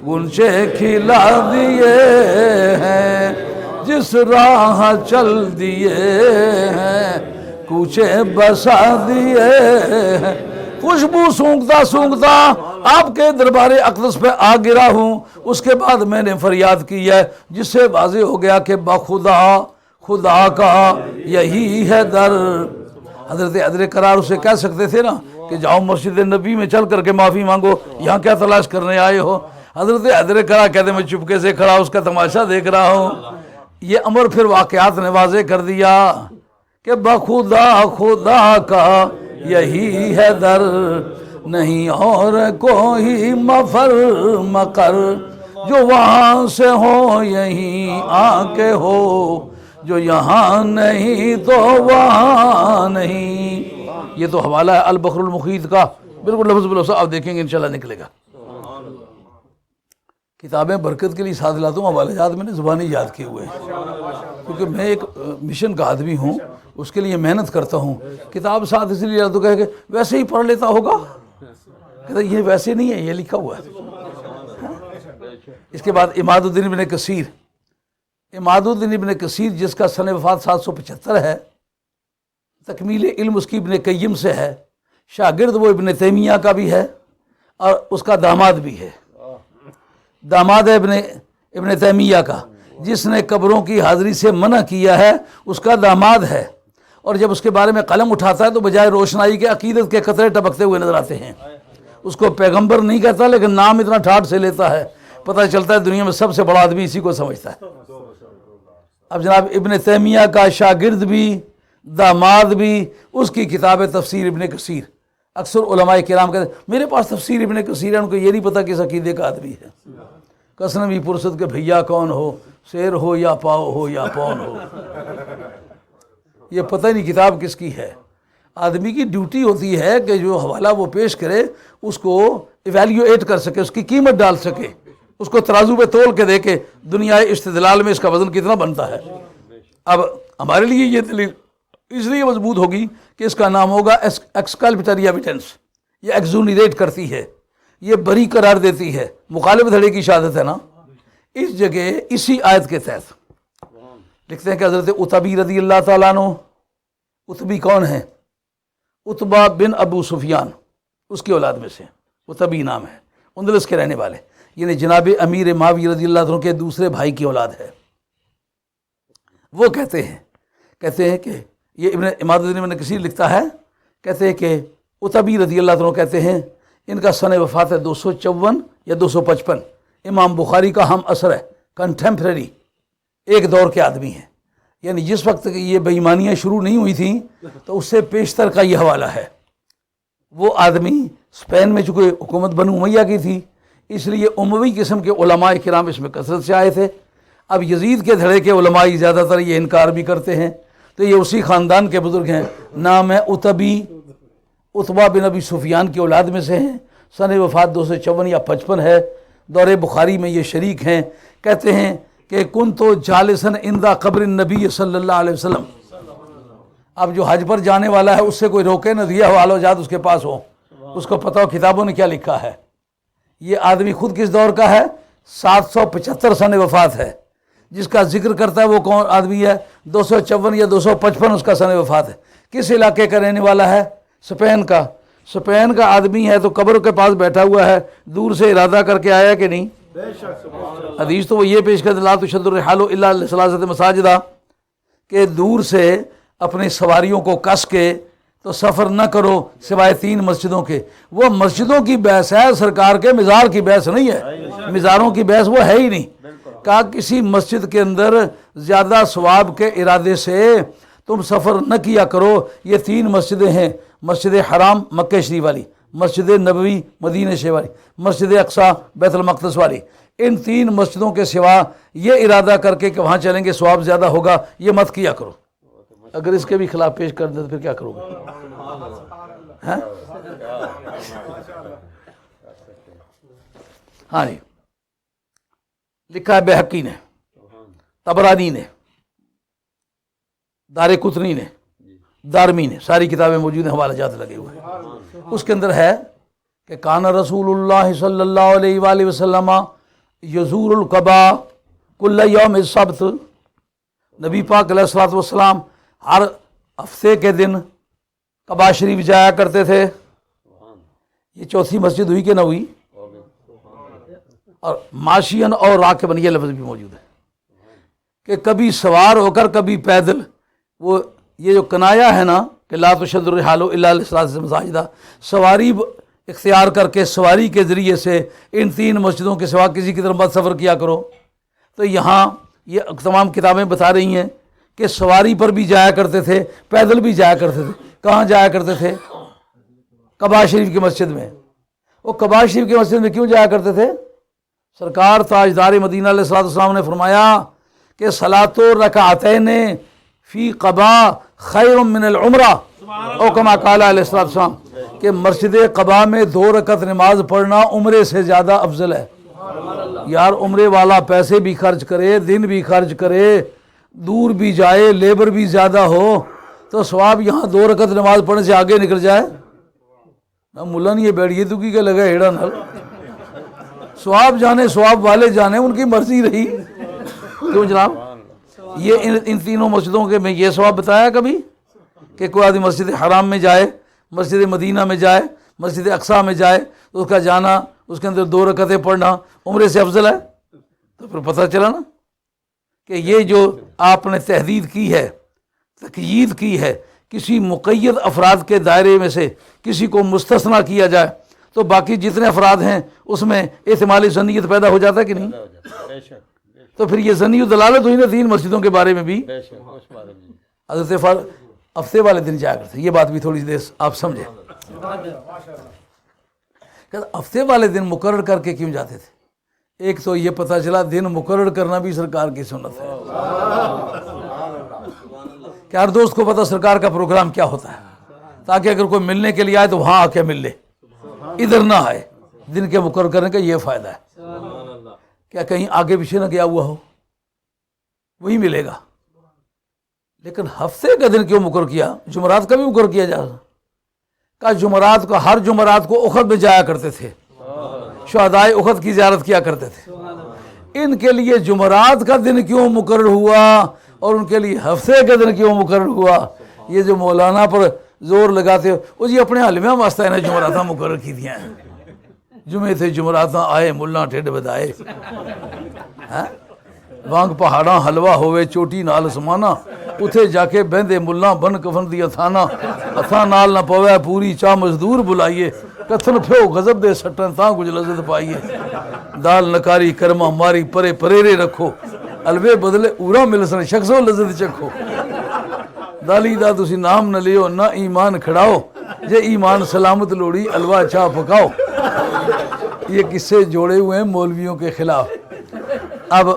غنچے کھلا دیے ہیں، جس راہ چل دیے ہیں کوچے بسا دیے ہیں، خوشبو سونگتا سونگتا آپ کے دربار اقدس پہ آ گرا ہوں۔ اس کے بعد میں نے فریاد کی ہے، جس سے واضح ہو گیا کہ بخدا خدا کا یہی ہے در۔ حضرت حیدر قرار اسے کہہ سکتے تھے نا کہ جاؤ مسجد نبی میں چل کر کے معافی مانگو، یہاں کیا تلاش کرنے آئے ہو؟ حضرت حیدر قرار کہتے میں چپکے سے کھڑا اس کا تماشا دیکھ رہا ہوں۔ یہ امر پھر واقعات نے واضح کر دیا کہ بخدا خدا کا یہی ہے در، نہیں اور کوئی مفر مقر، جو وہاں سے ہو یہیں آ کے ہو، جو یہاں نہیں تو وہاں نہیں۔ یہ تو حوالہ ہے البحر المحیط کا، بالکل لفظ بلفظ آپ دیکھیں گے انشاءاللہ نکلے گا۔ کتابیں برکت کے لیے ساتھ لاتا ہوں، حوالہ جات میں نے زبانی یاد کیے ہوئے ہیں، کیونکہ میں ایک مشن کا آدمی ہوں، اس کے لیے محنت کرتا ہوں۔ کتاب ساتھ اس لیے تو کہے کہ ویسے ہی پڑھ لیتا ہوگا، کہتا یہ ویسے نہیں ہے، یہ لکھا ہوا ہے۔ اس کے بعد اماد الدین ابن کثیر، اماد الدین ابن کثیر جس کا سن وفات 775 ہے، تکمیل علم اس کی ابن قیم سے ہے، شاگرد وہ ابن تیمیہ کا بھی ہے اور اس کا داماد بھی ہے، داماد ہے ابن تیمیہ کا، جس نے قبروں کی حاضری سے منع کیا ہے اس کا داماد ہے، اور جب اس کے بارے میں قلم اٹھاتا ہے تو بجائے روشنائی کے عقیدت کے قطرے ٹپکتے ہوئے نظر آتے ہیں۔ اس کو پیغمبر نہیں کہتا لیکن نام اتنا ٹھاٹ سے لیتا ہے، پتہ چلتا ہے دنیا میں سب سے بڑا آدمی اسی کو سمجھتا ہے۔ اب جناب ابن تیمیہ کا شاگرد بھی داماد بھی، اس کی کتاب ہے تفسیر ابن کثیر۔ اکثر علماء کرام کہتے ہیں میرے پاس تفسیر ابن کثیر ہے، ان کو یہ نہیں پتہ کس عقیدے کا آدمی ہے۔ کسن بھی پرسد کے بھیا کون ہو، شیر ہو یا پاؤ ہو یا پون ہو، یہ پتہ نہیں کتاب کس کی ہے۔ آدمی کی ڈیوٹی ہوتی ہے کہ جو حوالہ وہ پیش کرے اس کو ایویلیویٹ کر سکے، اس کی قیمت ڈال سکے، اس کو ترازو پہ تول کے دیکھے دنیا استدلال میں اس کا وزن کتنا بنتا ہے۔ اب ہمارے لیے یہ دلیل اس لیے مضبوط ہوگی کہ اس کا نام ہوگا ایکسکلپٹری ایویڈنس، یہ ایکزونیریٹ کرتی ہے، یہ بری قرار دیتی ہے، مخالف دھڑے کی شہادت ہے نا۔ اس جگہ اسی آیت کے تحت لکھتے ہیں کہ حضرت عتبی رضی اللہ تعالیٰ عنہ، عتبی کون ہے؟ عتبہ بن ابو سفیان، اس کی اولاد میں سے عتبی نام ہے، اندلس کے رہنے والے، یعنی جناب امیر معاویہ رضی اللہ عنہ کے دوسرے بھائی کی اولاد ہے۔ وہ کہتے ہیں کہ یہ اماد الدین ابن کثیر لکھتا ہے، کہتے ہیں کہ عتبی رضی اللہ عنہ کہتے ہیں ان کا سن وفات ہے 254 یا 255، امام بخاری کا ہم اثر ہے، کنٹمپریری، ایک دور کے آدمی ہیں، یعنی جس وقت یہ بےایمانیاں شروع نہیں ہوئی تھیں تو اس سے پیشتر کا یہ حوالہ ہے۔ وہ آدمی اسپین میں چونکہ حکومت بنو امیہ کی تھی، اس لیے اموی قسم کے علماء کرام اس میں کثرت سے آئے تھے۔ اب یزید کے دھڑے کے علماء زیادہ تر یہ انکار بھی کرتے ہیں، تو یہ اسی خاندان کے بزرگ ہیں، نام ہے عتبی، عتبہ بن ابی سفیان کی اولاد میں سے ہیں، سن وفات 254 یا 55 ہے، دور بخاری میں یہ شریک ہیں۔ کہتے ہیں کہ کن تو جالسن عند قبر النبی صلی اللہ علیہ وسلم، اب جو حج پر جانے والا ہے اس سے کوئی روکے نہ، دیا حوالہ جات اس کے پاس ہو، اس کو پتہ ہو کتابوں نے کیا لکھا ہے۔ یہ آدمی خود کس دور کا ہے؟ 775 سن وفات ہے، جس کا ذکر کرتا ہے وہ کون آدمی ہے؟ 254 یا 255 اس کا سن وفات ہے۔ کس علاقے کا رہنے والا ہے؟ اسپین کا۔ اسپین کا آدمی ہے تو قبر کے پاس بیٹھا ہوا ہے، دور سے ارادہ کر کے آیا کہ نہیں؟ حدیث تو وہ یہ پیش کرتے لا تشد الرحال الا لثلاثۃ مساجد، کہ دور سے اپنی سواریوں کو کس کے تو سفر نہ کرو سوائے 3 مسجدوں کے۔ وہ مسجدوں کی بحث ہے، سرکار کے مزار کی بحث نہیں ہے، مزاروں کی بحث وہ ہے ہی نہیں۔ کہا کسی مسجد کے اندر زیادہ ثواب کے ارادے سے تم سفر نہ کیا کرو۔ یہ 3 مسجدیں ہیں، مسجد حرام مکہ شریف والی، مسجد نبوی مدینہ شریف والی، مسجد اقصی بیت المقدس والی۔ ان 3 مسجدوں کے سوا یہ ارادہ کر کے کہ وہاں چلیں گے ثواب زیادہ ہوگا، یہ مت کیا کرو۔ اگر اس کے بھی خلاف پیش کر دیں تو پھر کیا کرو گے؟ ہاں جی، لکھا ہے بہقی نے، طبرانی نے، دار قطنی نے، دارمی نے، ساری کتابیں موجود ہیں، حوالہ جات لگے ہوئے ہیں۔ اس کے اندر ہے کہ کان رسول اللہ صلی اللہ علیہ وآلہ وسلم یزور القبا کل یوم السبت، نبی پاک علیہ الصلوۃ والسلام ہفتے کے دن کعبہ شریف جایا کرتے تھے. یہ چوتھی مسجد ہوئی کہ نہ ہوئی؟ اور ماشین اور راکبن یہ لفظ بھی موجود ہے کہ کبھی سوار ہو کر کبھی پیدل. وہ یہ جو کنایا ہے نا کہ لا تشد الرحال الا للصلاۃ مساجدہ، سواری اختیار کر کے سواری کے ذریعے سے ان 3 مسجدوں کے سوا کسی کی طرف مت سفر کیا کرو. تو یہاں یہ تمام کتابیں بتا رہی ہیں کہ سواری پر بھی جایا کرتے تھے، پیدل بھی جایا کرتے تھے. کہاں جایا کرتے تھے؟ کعبہ شریف کی مسجد میں. وہ کعبہ شریف کی مسجد میں کیوں جایا کرتے تھے؟ سرکار تاجدار مدینہ علیہ الصلوۃ والسلام نے فرمایا کہ صلاۃ الرکعتین فی قبا خیر من العمرہ، او کما قال علیہ الصلوۃ والسلام، کہ مسجد قبا میں 2 رکعت نماز پڑھنا عمرے سے زیادہ افضل ہے. یار عمرے والا پیسے بھی خرچ کرے، دن بھی خرچ کرے، دور بھی جائے، لیبر بھی زیادہ ہو، تو ثواب یہاں 2 رکعت نماز پڑھنے سے آگے نکل جائے. نہ ملا نہیں یہ بیٹھیے تو کی کہ لگا ہیڑا نل. ثواب جانے، ثواب والے جانے، ان کی مرضی رہی. کیوں جناب؟ یہ ان 3 مسجدوں کے میں یہ ثواب بتایا کبھی کہ کوئی آدمی مسجد حرام میں جائے، مسجد مدینہ میں جائے، مسجد اقصیٰ میں جائے تو اس کا جانا، اس کے اندر 2 رکعتیں پڑھنا عمرے سے افضل ہے؟ تو پھر پتہ چلا نا کہ یہ جو آپ نے تحدید کی ہے، تقیید کی ہے، کسی مقید افراد کے دائرے میں سے کسی کو مستثنیٰ کیا جائے تو باقی جتنے افراد ہیں اس میں احتمال ظنیت پیدا ہو جاتا ہے کہ نہیں؟ تو پھر یہ ظنی دلالت ہوئی نا 3 مسجدوں کے بارے میں بھی. حضرت ہفتے والے دن جایا کرتے. یہ بات بھی تھوڑی دیر آپ سمجھیں کہ ہفتے والے دن مقرر کر کے کیوں جاتے تھے. ایک تو یہ پتہ چلا دن مقرر کرنا بھی سرکار کی سنت ہے کہ ہر دوست کو پتہ سرکار کا پروگرام کیا ہوتا ہے، تاکہ اگر کوئی ملنے کے لیے آئے تو وہاں آ کے مل لے، ادھر نہ آئے. دن کے مقرر کرنے کا یہ فائدہ ہے. کیا کہیں آگے پیچھے نہ گیا ہوا ہو، وہی ملے گا. لیکن ہفتے کا دن کیوں مقرر کیا؟ جمعرات کا بھی مقرر کیا جا رہا کہ جمعرات کو، ہر جمعرات کو احد میں جایا کرتے تھے، شہدائے احد کی زیارت کیا کرتے تھے. ان کے لیے جمعرات کا دن کیوں مقرر ہوا اور ان کے لیے ہفتے کا دن کیوں مقرر ہوا؟ یہ جو مولانا پر زور لگاتے ہو، وہ جی اپنے حلمیہ واسطہ نے جمعراتاں مقرر کی دیا ہیں. جمعے تھے جمعراتاں آئے، ملا ٹھڈ بدائے، وانگ پہاڑاں حلوہ ہوئے چوٹی نال سمانا، اتھے جا کے بہندے ملا بن کفن دیا تھانا، اتھا نال نہ پوے پوری چاہ مزدور بلائیے، کتھن پھو غضب دے سٹن تاں کچھ لذت پائیے، دال نکاری کرما ماری پرے پریرے رکھو، الوے بدلے اورا ملسن شخصوں لذت چکھو، دالی دا تسی نام نہ لیو نہ ایمان کھڑاؤ، جے ایمان سلامت لوڑی الوا چاہ پکاؤ. یہ قصے جوڑے ہوئے ہیں مولویوں کے خلاف. اب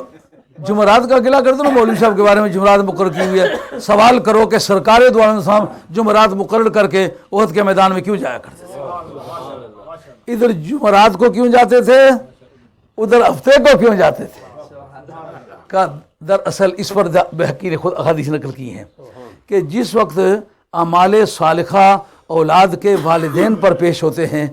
جمعرات کا گلہ کر دو نا مولوی صاحب کے بارے میں جمعرات مقرر کی ہوئی ہے. سوال کرو کہ سرکار دو عالم صاحب جمعرات مقرر کر کے احد کے میدان میں کیوں جایا کرتے تھے؟ ادھر جمعرات کو کیوں جاتے تھے، ادھر ہفتے کو کیوں جاتے تھے؟ کا دراصل اس پر بحقی نے خود احادیث نقل کی ہیں کہ جس وقت اعمال صالحہ اولاد کے والدین پر پیش ہوتے ہیں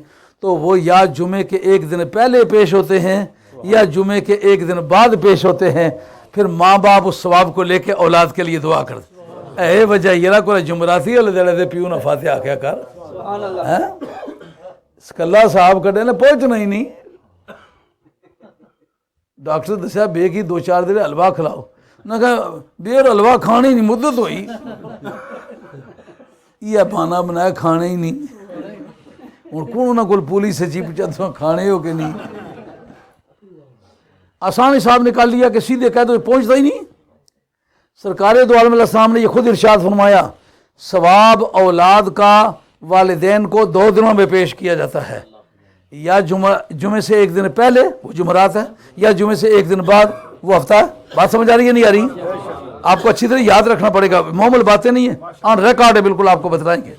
تو وہ یا جمعے کے 1 دن پہلے پیش ہوتے ہیں یا جمعے کے 1 دن بعد پیش ہوتے ہیں. پھر ماں باپ اس ثواب کو لے کے اولاد کے لیے دعا کرتے. اے وجہ یہ نہ کوئی جمعراتی والے دڑے دے پیو نہ فاتحہ کیا کر سکلہ صاحب کٹے نے پہنچنا ہی نہیں. ڈاکٹر دسیا بے کی 2-4 دن حلوہ کھلاؤ، نہ کہا بیر حلوہ کھانے نہیں مدت ہوئی، یہ بہانہ بنایا کھانے ہی نہیں. ہوں کون نہ کوئی پولیس سے چیپ چاہتا کھانے ہو کہ نہیں. آسان حساب نکال لیا کہ سیدھے کہہ دو پہنچتا ہی نہیں. سرکار دو عالم علیہ السلام نے یہ خود ارشاد فرمایا ثواب اولاد کا والدین کو 2 دنوں میں پیش کیا جاتا ہے، یا جمعے سے 1 دن پہلے وہ جمعرات ہے، یا جمعے سے 1 دن بعد وہ ہفتہ ہے. بات سمجھ آ رہی ہے نہیں آ رہی؟ آپ کو اچھی طرح یاد رکھنا پڑے گا، معمول باتیں نہیں ہیں، آن ریکارڈ ہے، بالکل آپ کو بتلائیں گے.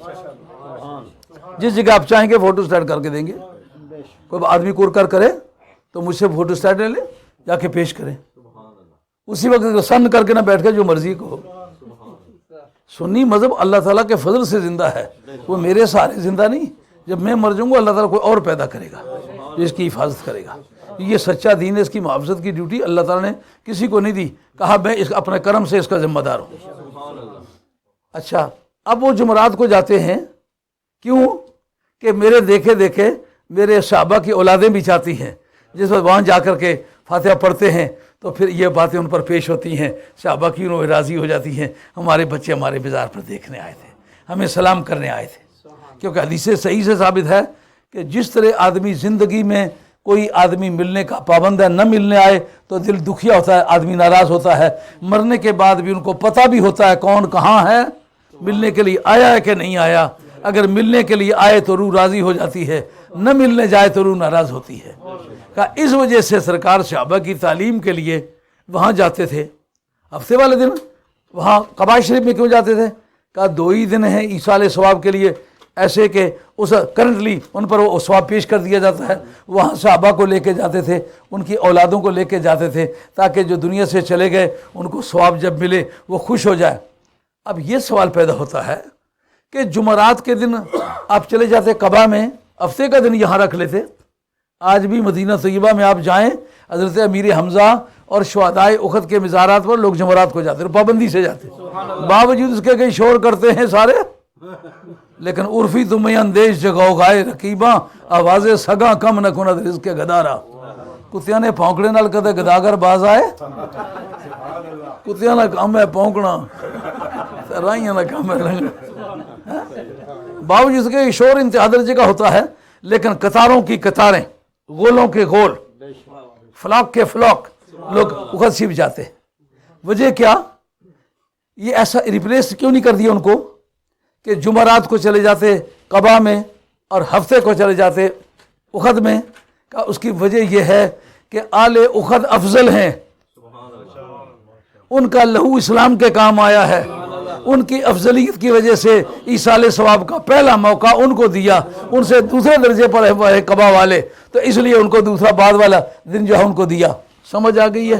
جس جگہ آپ چاہیں گے فوٹو سٹیٹ کر کے دیں گے. کوئی آدمی کر کرے تو مجھ سے فوٹو سٹیٹ لے لے، جا کے پیش کریں. اسی وقت سن کر کے نہ بیٹھ کے جو مرضی کو. سنی مذہب اللہ تعالیٰ کے فضل سے زندہ ہے، وہ میرے سہارے زندہ نہیں. جب میں مر جاؤں گا اللہ تعالیٰ کوئی اور پیدا کرے گا جو اس کی حفاظت کرے گا. یہ سچا دین ہے، اس کی محافظت کی ڈیوٹی اللہ تعالیٰ نے کسی کو نہیں دی. کہا میں اپنے کرم سے اس کا ذمہ دار ہوں. اچھا اب وہ جمعرات کو جاتے ہیں، کیوں کہ میرے دیکھے دیکھے میرے صحابہ کی اولادیں بھی چاہتی ہیں، جس وقت وہاں جا کر کے فاتحہ پڑھتے ہیں تو پھر یہ باتیں ان پر پیش ہوتی ہیں، صحابہ کی انہوں راضی ہو جاتی ہیں، ہمارے بچے ہمارے بازار پر دیکھنے آئے تھے، ہمیں سلام کرنے آئے تھے۔ کیونکہ حدیث صحیح سے ثابت ہے کہ جس طرح آدمی زندگی میں کوئی آدمی ملنے کا پابند ہے، نہ ملنے آئے تو دل دکھیا ہوتا ہے، آدمی ناراض ہوتا ہے، مرنے کے بعد بھی ان کو پتہ بھی ہوتا ہے کون کہاں ہے، ملنے کے لیے آیا ہے کہ نہیں آیا۔ اگر ملنے کے لیے آئے تو روح راضی ہو جاتی ہے، نہ ملنے جائے تو روح ناراض ہوتی ہے۔ کہا اس وجہ سے سرکار صحابہ کی تعلیم کے لیے وہاں جاتے تھے۔ ہفتے والے دن وہاں قباء شریف میں کیوں جاتے تھے؟ کہا 2 ہی دن ہیں ایصال ثواب کے لیے، ایسے کہ اس کرنٹلی ان پر وہ ثواب پیش کر دیا جاتا ہے۔ وہاں صحابہ کو لے کے جاتے تھے، ان کی اولادوں کو لے کے جاتے تھے، تاکہ جو دنیا سے چلے گئے ان کو ثواب جب ملے وہ خوش ہو جائے۔ اب یہ سوال پیدا ہوتا ہے کہ جمعرات کے دن آپ چلے جاتے قباء میں، ہفتے کا دن یہاں رکھ لیتے۔ آج بھی مدینہ طیبہ میں آپ جائیں، حضرت امیر حمزہ اور شہدائے احد کے مزارات پر لوگ جمعرات کو جاتے ہیں، پابندی سے جاتے ہیں، باوجود اس کے کئی شور کرتے ہیں سارے، لیکن عرفی تمہیں اندیش جگاؤ گائے رقیباں، آواز سگاں کم نہ کند رزق کے گدارا۔ کتیاں نے پھونکنے نال کدے گداگر باز آئے، کتیاں نہ کام ہے پھونکنا، رائیاں نہ کام ہے رنگنا۔ باوجود اس کے شور انتہا درجے کا ہوتا ہے، لیکن قطاروں کی قطاریں، غولوں کے غول، فلاک کے فلاک لوگ احد شریف جاتے ہیں۔ وجہ کیا؟ یہ ایسا ریپلیس کیوں نہیں کر دیا ان کو کہ جمعرات کو چلے جاتے قباء میں اور ہفتے کو چلے جاتے احد میں؟ کہ اس کی وجہ یہ ہے کہ آل احد افضل ہیں، ان کا لہو اسلام کے کام آیا ہے، ان کی افضلیت کی وجہ سے ایصال ثواب کا پہلا موقع ان کو دیا، ان سے دوسرے درجے پر ہے قباء والے، تو اس لیے ان کو دوسرا بعد والا دن جو ہے ان کو دیا۔ سمجھ آ گئی ہے؟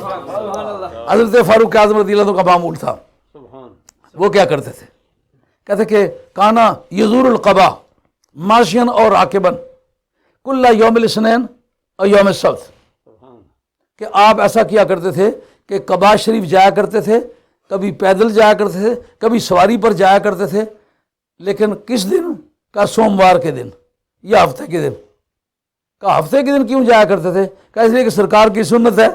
حضرت فاروق اعظم رضی اللہ عنہ کا معمول تھا، وہ کیا کرتے تھے؟ کہتے کہ کانا یزور القباء ماشین اور راکبن کل یوم الاثنین اور یوم السبت، کہ آپ ایسا کیا کرتے تھے کہ قباء شریف جایا کرتے تھے، کبھی پیدل جایا کرتے تھے، کبھی سواری پر جایا کرتے تھے، لیکن کس دن؟ کا سوموار کے دن یا ہفتے کے دن۔ کا ہفتے کے دن کیوں جایا کرتے تھے؟ کہ اس لیے کہ سرکار کی سنت ہے،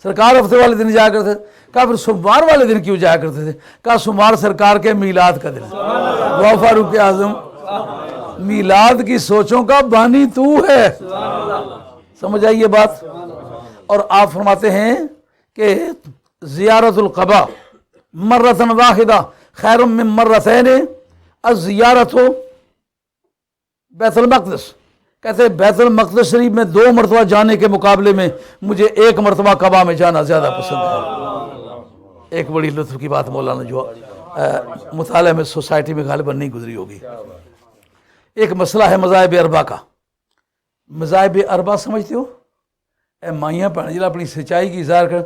سرکار ہفتے والے دن جایا کرتے تھے۔ کہا پھر سوموار والے دن کیوں جایا کرتے تھے؟ کہا سوموار سرکار کے میلاد کا دن، وہ فاروق اعظم میلاد کی سوچوں کا بانی تو ہے۔ سمجھ آئی یہ بات؟ اور آپ فرماتے ہیں کہ زیارت القباء مرتن واحدہ خیر من مرتین الزیارت بیت المقدس۔ کہتے ہیں بیت المقدس شریف میں 2 مرتبہ جانے کے مقابلے میں مجھے 1 مرتبہ قباء میں جانا زیادہ پسند ہے۔ ایک بڑی لطف کی بات مولانا جو مطالعہ میں سوسائٹی میں غالباً نہیں گزری ہوگی، ایک مسئلہ ہے مذاہب اربعہ کا۔ مذاہب اربعہ سمجھتے ہو؟ اے مائیاں بھن جڑا اپنی سچائی کی اظہار کر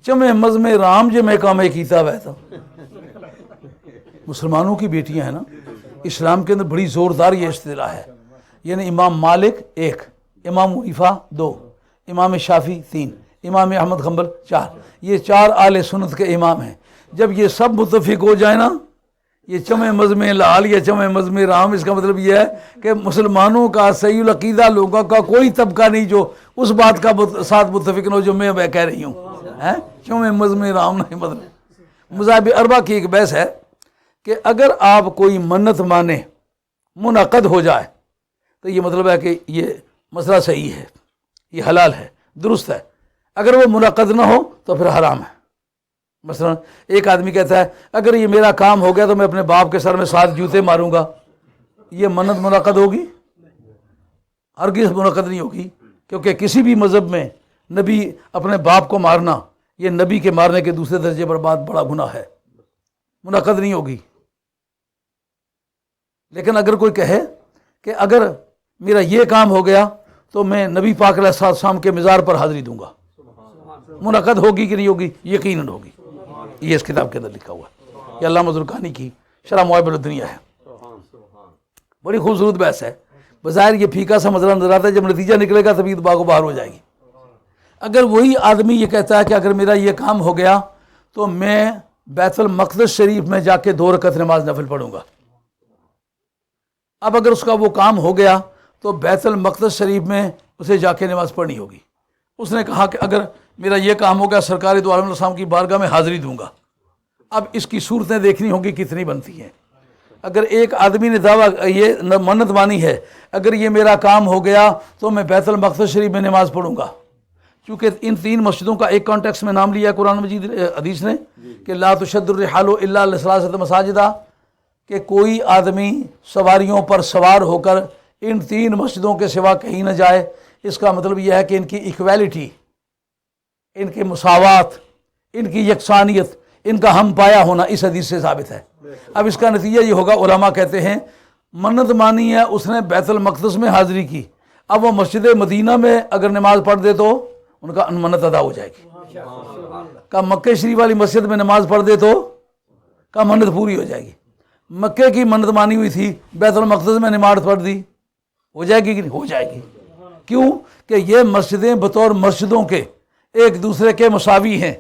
چمے مزم رام جے میں کام کیتا ویسا۔ مسلمانوں کی بیٹیاں ہیں نا، اسلام کے اندر بڑی زوردار یہ اصطلاح ہے، یعنی امام مالک 1، امام حنیفہ 2، امام شافعی 3، امام احمد حنبل 4، یہ 4 اہل سنت کے امام ہیں۔ جب یہ سب متفق ہو جائے نا، یہ چمے مزم لال یا چمے مزم رام، اس کا مطلب یہ ہے کہ مسلمانوں کا صحیح العقیدہ لوگوں کا کوئی طبقہ نہیں جو اس بات کا ساتھ متفق نہ ہو جو میں کہہ رہی ہوں، چمے مزم رام نہیں مطلب۔ مذاہب اربعہ کی ایک بحث ہے کہ اگر آپ کوئی منت مانے منعقد ہو جائے تو یہ مطلب ہے کہ یہ مسئلہ صحیح ہے، یہ حلال ہے، درست ہے۔ اگر وہ منعقد نہ ہو تو پھر حرام ہے۔ مثلا ایک آدمی کہتا ہے اگر یہ میرا کام ہو گیا تو میں اپنے باپ کے سر میں 7 جوتے ماروں گا، یہ منت منعقد ہوگی؟ ہرگز منعقد نہیں ہوگی، کیونکہ کسی بھی مذہب میں نبی اپنے باپ کو مارنا یہ نبی کے مارنے کے دوسرے درجے پر بات بڑا گناہ ہے، منعقد نہیں ہوگی۔ لیکن اگر کوئی کہے کہ اگر میرا یہ کام ہو گیا تو میں نبی پاک علیہ السلام کے مزار پر حاضری دوں گا، منعقد ہوگی کہ نہیں ہوگی؟ یقیناً ہوگی۔ یہ اس کتاب کے اندر لکھا ہوا ہے، یہ علامہ زرقانی کی شرح موائب الدنیا ہے، بڑی خوبصورت بحث ہے۔ بظاہر یہ پھیکا سا مسئلہ نظر آتا ہے، جب نتیجہ نکلے گا طبیعت باغ و باہر ہو جائے گی۔ اگر وہی آدمی یہ کہتا ہے کہ اگر میرا یہ کام ہو گیا تو میں بیت المقدس شریف میں جا کے 2 رکعت نماز نفل پڑھوں گا۔ اب اگر اس کا وہ کام ہو گیا تو بیت المقدس شریف میں اسے جا کے نماز پڑھنی ہوگی۔ اس نے کہا کہ اگر میرا یہ کام ہو گیا سرکار دو عالم السلام کی بارگاہ میں حاضری دوں گا۔ اب اس کی صورتیں دیکھنی ہوگی کتنی بنتی ہیں۔ اگر ایک آدمی نے دعویٰ یہ منت مانی ہے اگر یہ میرا کام ہو گیا تو میں بیت المقدس شریف میں نماز پڑھوں گا، چونکہ ان 3 مسجدوں کا ایک کانٹیکس میں نام لیا قرآن مجید حدیث نے کہ لا تشد الرحال الا لثلاثۃ مساجد، کہ کوئی آدمی سواریوں پر سوار ہو کر ان 3 مسجدوں کے سوا کہیں نہ جائے۔ اس کا مطلب یہ ہے کہ ان کی ایکویلٹی، ان کی مساوات، ان کی یکسانیت، ان کا ہم پایا ہونا اس حدیث سے ثابت ہے۔ اب اس کا نتیجہ یہ ہوگا، علماء کہتے ہیں منت مانی ہے اس نے بیت المقدس میں حاضری کی، اب وہ مسجد مدینہ میں اگر نماز پڑھ دے تو ان کا منت ادا ہو جائے گی۔ کہ مکہ شریف والی مسجد میں نماز پڑھ دے تو کا منت پوری ہو جائے گی۔ مکے کی منت مانی ہوئی تھی، بیت المقدس میں نماز پڑھ دی، ہو جائے گی کہ نہیں؟ ہو جائے گی۔ کیوں کہ یہ مسجدیں بطور مسجدوں کے ایک دوسرے کے مساوی ہیں۔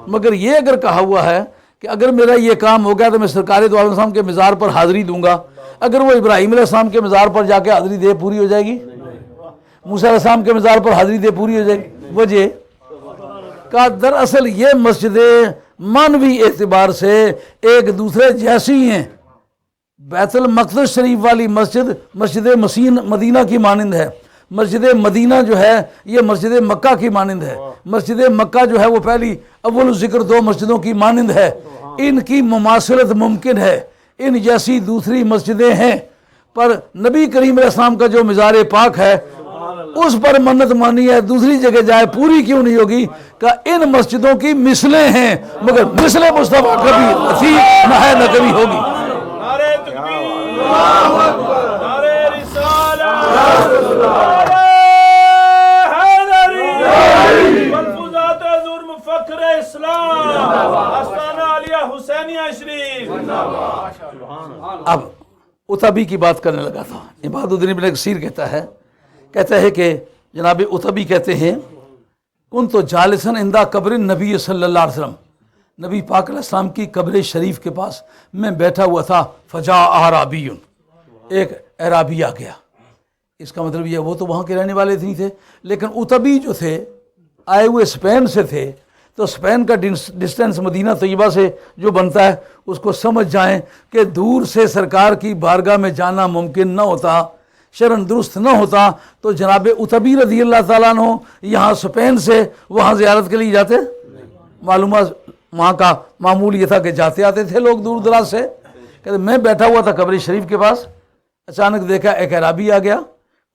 مگر یہ اگر کہا ہوا ہے کہ اگر میرا یہ کام ہو گیا تو میں سرکار دو عالم السلام کے مزار پر حاضری دوں گا، اگر وہ ابراہیم علیہ السلام کے مزار پر جا کے حاضری دے پوری ہو جائے گی، موسیٰ علیہ السلام کے مزار پر حاضری دے پوری ہو جائے گی۔ وجہ کا دراصل یہ مسجدیں معنوی اعتبار سے ایک دوسرے جیسی ہیں۔ بیت المقدس شریف والی مسجد مسجد مدینہ کی مانند ہے، مسجد مدینہ جو ہے یہ مسجد مکہ کی مانند ہے، مسجد مکہ جو ہے وہ پہلی اول ذکر 2 مسجدوں کی مانند ہے۔ ان کی مماثلت ممکن ہے، ان جیسی دوسری مسجدیں ہیں، پر نبی کریم علیہ السلام کا جو مزار پاک ہے اس پر منت مانی ہے، دوسری جگہ جائے پوری کیوں نہیں ہوگی؟ کہ ان مسجدوں کی مثلیں ہیں، مگر مثل مصطفیٰ کبھی نصیب نہ ہے نہ کبھی ہوگی۔ نعرہ تکبیر، نعرہ رسالت، نعرہ حیدری، ملفوظات حضور مفکر اسلام، آستانہ عالیہ حسینیہ شریف۔ اب اتبی کی بات کرنے لگا تھا۔ عباد الدین ابن کثیر کہتا ہے کہ جناب اتبی کہتے ہیں کنت جالسا عند قبر نبی صلی اللہ علیہ وسلم، نبی پاک علیہ السلام کی قبر شریف کے پاس میں بیٹھا ہوا تھا، فجاء اعرابی، ایک اعرابی آ گیا۔ اس کا مطلب یہ وہ تو وہاں کے رہنے والے نہیں تھے، لیکن اتبی جو تھے آئے ہوئے اسپین سے تھے، تو اسپین کا ڈسٹینس مدینہ طیبہ سے جو بنتا ہے اس کو سمجھ جائیں کہ دور سے سرکار کی بارگاہ میں جانا ممکن نہ ہوتا، شرعاً درست نہ ہوتا، تو جناب اتبی رضی اللہ تعالیٰ عنہ یہاں اسپین سے وہاں زیارت کے لیے جاتے۔ معلومات وہاں کا معمول یہ تھا کہ جاتے آتے تھے لوگ دور دراز سے۔ کہتے میں بیٹھا ہوا تھا قبر شریف کے پاس، اچانک دیکھا ایک اعرابی آ گیا،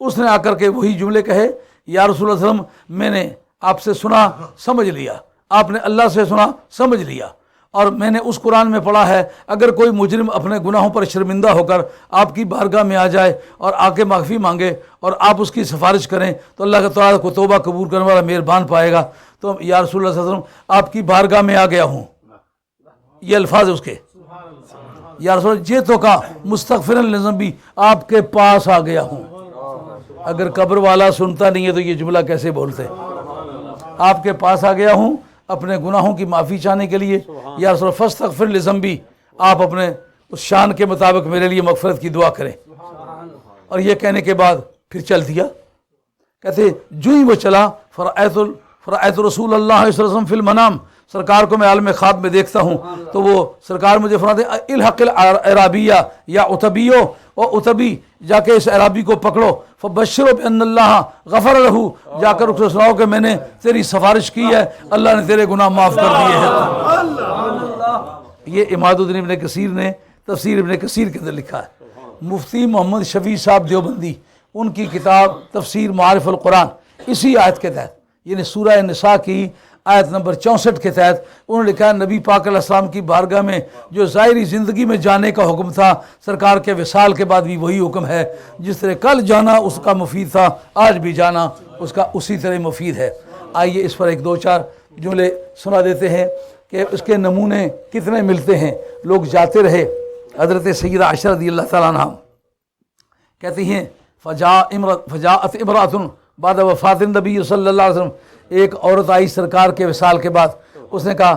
اس نے آ کر کے وہی جملے کہے، یا رسول اللہ صلی اللہ علیہ وسلم میں نے آپ سے سنا سمجھ لیا، آپ نے اللہ سے سنا سمجھ لیا، اور میں نے اس قرآن میں پڑھا ہے اگر کوئی مجرم اپنے گناہوں پر شرمندہ ہو کر آپ کی بارگاہ میں آ جائے اور آ کے معافی مانگے اور آپ اس کی سفارش کریں تو اللہ تعالیٰ کو توبہ قبول کرنے والا مہربان پائے گا۔ تو یا رسول اللہ صلی اللہ علیہ وسلم آپ کی بارگاہ میں آ گیا ہوں، یہ الفاظ اس کے، یا رسول اللہ جیتو کا مستغفرا لذنبی، آپ کے پاس آ گیا ہوں۔ اگر قبر والا سنتا نہیں ہے تو یہ جملہ کیسے بولتے؟ آپ کے پاس آ گیا ہوں اپنے گناہوں کی معافی چاہنے کے لیے، یا رسول اللہ فاستغفر لذنبی، آپ اپنے اس شان کے مطابق میرے لیے مغفرت کی دعا کریں۔ اور یہ کہنے کے بعد پھر چل دیا۔ کہتے جو ہی وہ چلا، فرأیت رسول اللہ صلی اللہ علیہ وسلم فی المنام، سرکار کو میں عالم خواب میں دیکھتا ہوں تو وہ سرکار مجھے فرماتے ہیں الحق الاعرابیہ یا اتبیو، او اتبی جا کے اس اعرابی کو پکڑو، فبشرو بان اللہ غفر لہ، جا کر اسے سناؤ کہ میں نے تیری سفارش کی ہے، اللہ نے تیرے گناہ معاف کر دیے ہیں۔ یہ عماد الدین ابن کثیر نے تفسیر ابن کثیر کے اندر لکھا ہے۔ مفتی محمد شفیع صاحب دیوبندی ان کی کتاب تفسیر معارف القرآن اسی آیت کے تحت، یعنی سورہ نساء کی آیت نمبر 64 کے تحت انہوں نے لکھا ہے نبی پاک علیہ السلام کی بارگاہ میں جو ظاہری زندگی میں جانے کا حکم تھا، سرکار کے وصال کے بعد بھی وہی حکم ہے، جس طرح کل جانا اس کا مفید تھا، آج بھی جانا اس کا اسی طرح مفید ہے۔ آئیے اس پر ایک دو چار جملے سنا دیتے ہیں کہ اس کے نمونے کتنے ملتے ہیں۔ لوگ جاتے رہے۔ حضرت سیدہ عائشہ رضی اللہ تعالیٰ عنہ کہتی ہیں فجاءت امرأۃ بعد وفات النبی صلی اللہ علیہ وسلم، ایک عورت آئی سرکار کے وصال کے بعد، اس نے کہا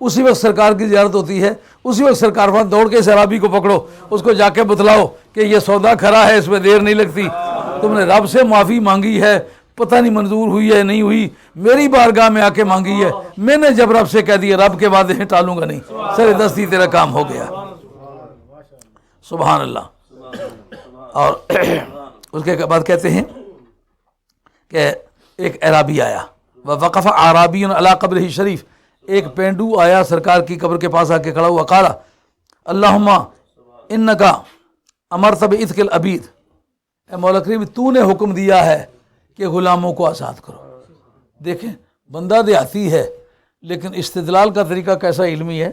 اسی وقت سرکار کی زیارت ہوتی ہے، اسی وقت سرکار وہاں دوڑ کے اس عرابی کو پکڑو، اس کو جا کے بتلاؤ کہ یہ سودا کھرا ہے، اس میں دیر نہیں لگتی، تم نے رب سے معافی مانگی ہے، پتہ نہیں منظور ہوئی ہے نہیں ہوئی، میری بارگاہ میں آ کے مانگی ہے، میں نے جب رب سے کہہ دیا رب کے وعدے ہیں ٹالوں گا نہیں، سر دستی تیرا کام ہو گیا، سبحان اللہ۔ اور اس کے بعد کہتے ہیں کہ ایک عرابی آیا، وقف اعرابی علی قبرہ شریف، ایک پینڈو آیا سرکار کی قبر کے پاس آ کے کھڑا ہوا، قال اللہم انکا امرت بعتق العبید، اے مولا کریم تو نے حکم دیا ہے کہ غلاموں کو آزاد کرو۔ دیکھیں بندہ دیہاتی ہے لیکن استدلال کا طریقہ کیسا علمی ہے،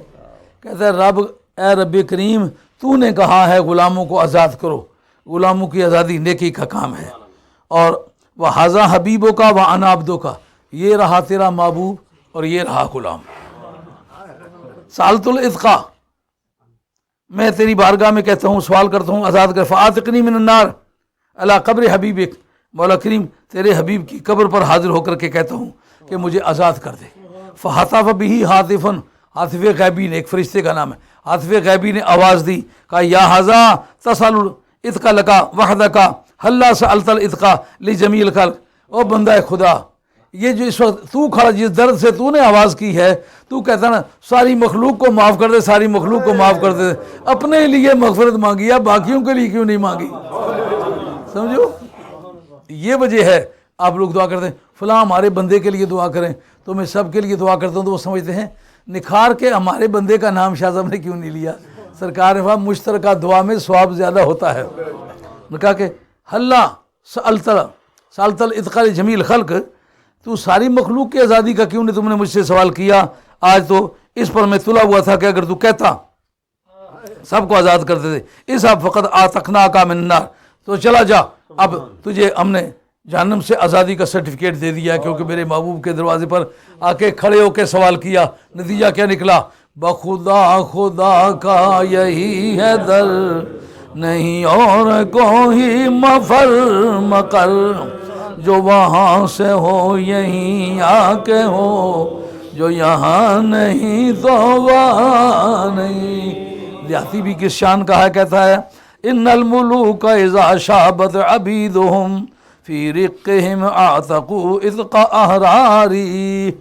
کہتا ہے رب اے رب کریم تو نے کہا ہے غلاموں کو آزاد کرو، غلاموں کی آزادی نیکی کا کام ہے، اور وَحَذَا حَبِیبُ کا وَأَنَا عَبْدُ کا، یہ رہا تیرا محبوب اور یہ رہا غلام۔ سألت العتق، میں تیری بارگاہ میں کہتا ہوں سوال کرتا ہوں آزاد کر، فَآتِقْنِی مِنَ النَّارِ عَلَىٰ قَبْرِ حَبِیبِک، مولا کریم تیرے حبیب کی قبر پر حاضر ہو کر کے کہتا ہوں کہ مجھے آزاد کر دے۔ فَحَطَفَ بِهِ حَاطِفٌ، حاطف غیبی نے، ایک فرشتے کا نام ہے، حاطف غیبی نے آواز دی، کہا یا حَذَا تَسْأَلُ العتق لَکَ وَحْدَکَ هَلَّا سَأَلْتَ العتق لِجَمِيعِ الْخَلْقِ، او بندہ خدا یہ جو اس وقت تو کھڑا جس درد سے تو نے آواز کی ہے، تو کہتا نا ساری مخلوق کو معاف کر دے، ساری مخلوق کو معاف کر دے، اپنے لیے مغفرت مانگی ہے، باقیوں کے لیے کیوں نہیں مانگی؟ سمجھو یہ وجہ ہے آپ لوگ دعا کرتے ہیں فلاں ہمارے بندے کے لیے دعا کریں، تو میں سب کے لیے دعا کرتا ہوں، تو وہ سمجھتے ہیں نکھار کے ہمارے بندے کا نام شاہ صاحب نے کیوں نہیں لیا؟ سرکار نے فرمایا مشترکہ دعا میں ثواب زیادہ ہوتا ہے۔ نے کہا کہ اللہ سألت العتق لجمیع الخلق، تو ساری مخلوق کی آزادی کا کیوں نہیں تم نے مجھ سے سوال کیا؟ آج تو اس پر میں تلا ہوا تھا کہ اگر تو کہتا سب کو آزاد کرتے تھے، اس اب فقط آتقناک من النار، تو چلا جا اب تجھے ہم نے جہنم سے آزادی کا سرٹیفکیٹ دے دیا، کیونکہ میرے محبوب کے دروازے پر آ کے کھڑے ہو کے سوال کیا۔ نتیجہ کیا نکلا؟ بخدا خدا کا یہی ہے در، نہیں اور کوئی مفر مقر، جو وہاں سے ہو یہیں آ کے ہو، جو یہاں نہیں تو وہاں نہیں۔ دیہاتی بھی کس شان کا ہے، کہتا ہے ان الملوک اذا شابت عبیدہم فی رقہم اعتقوا عتق احراری،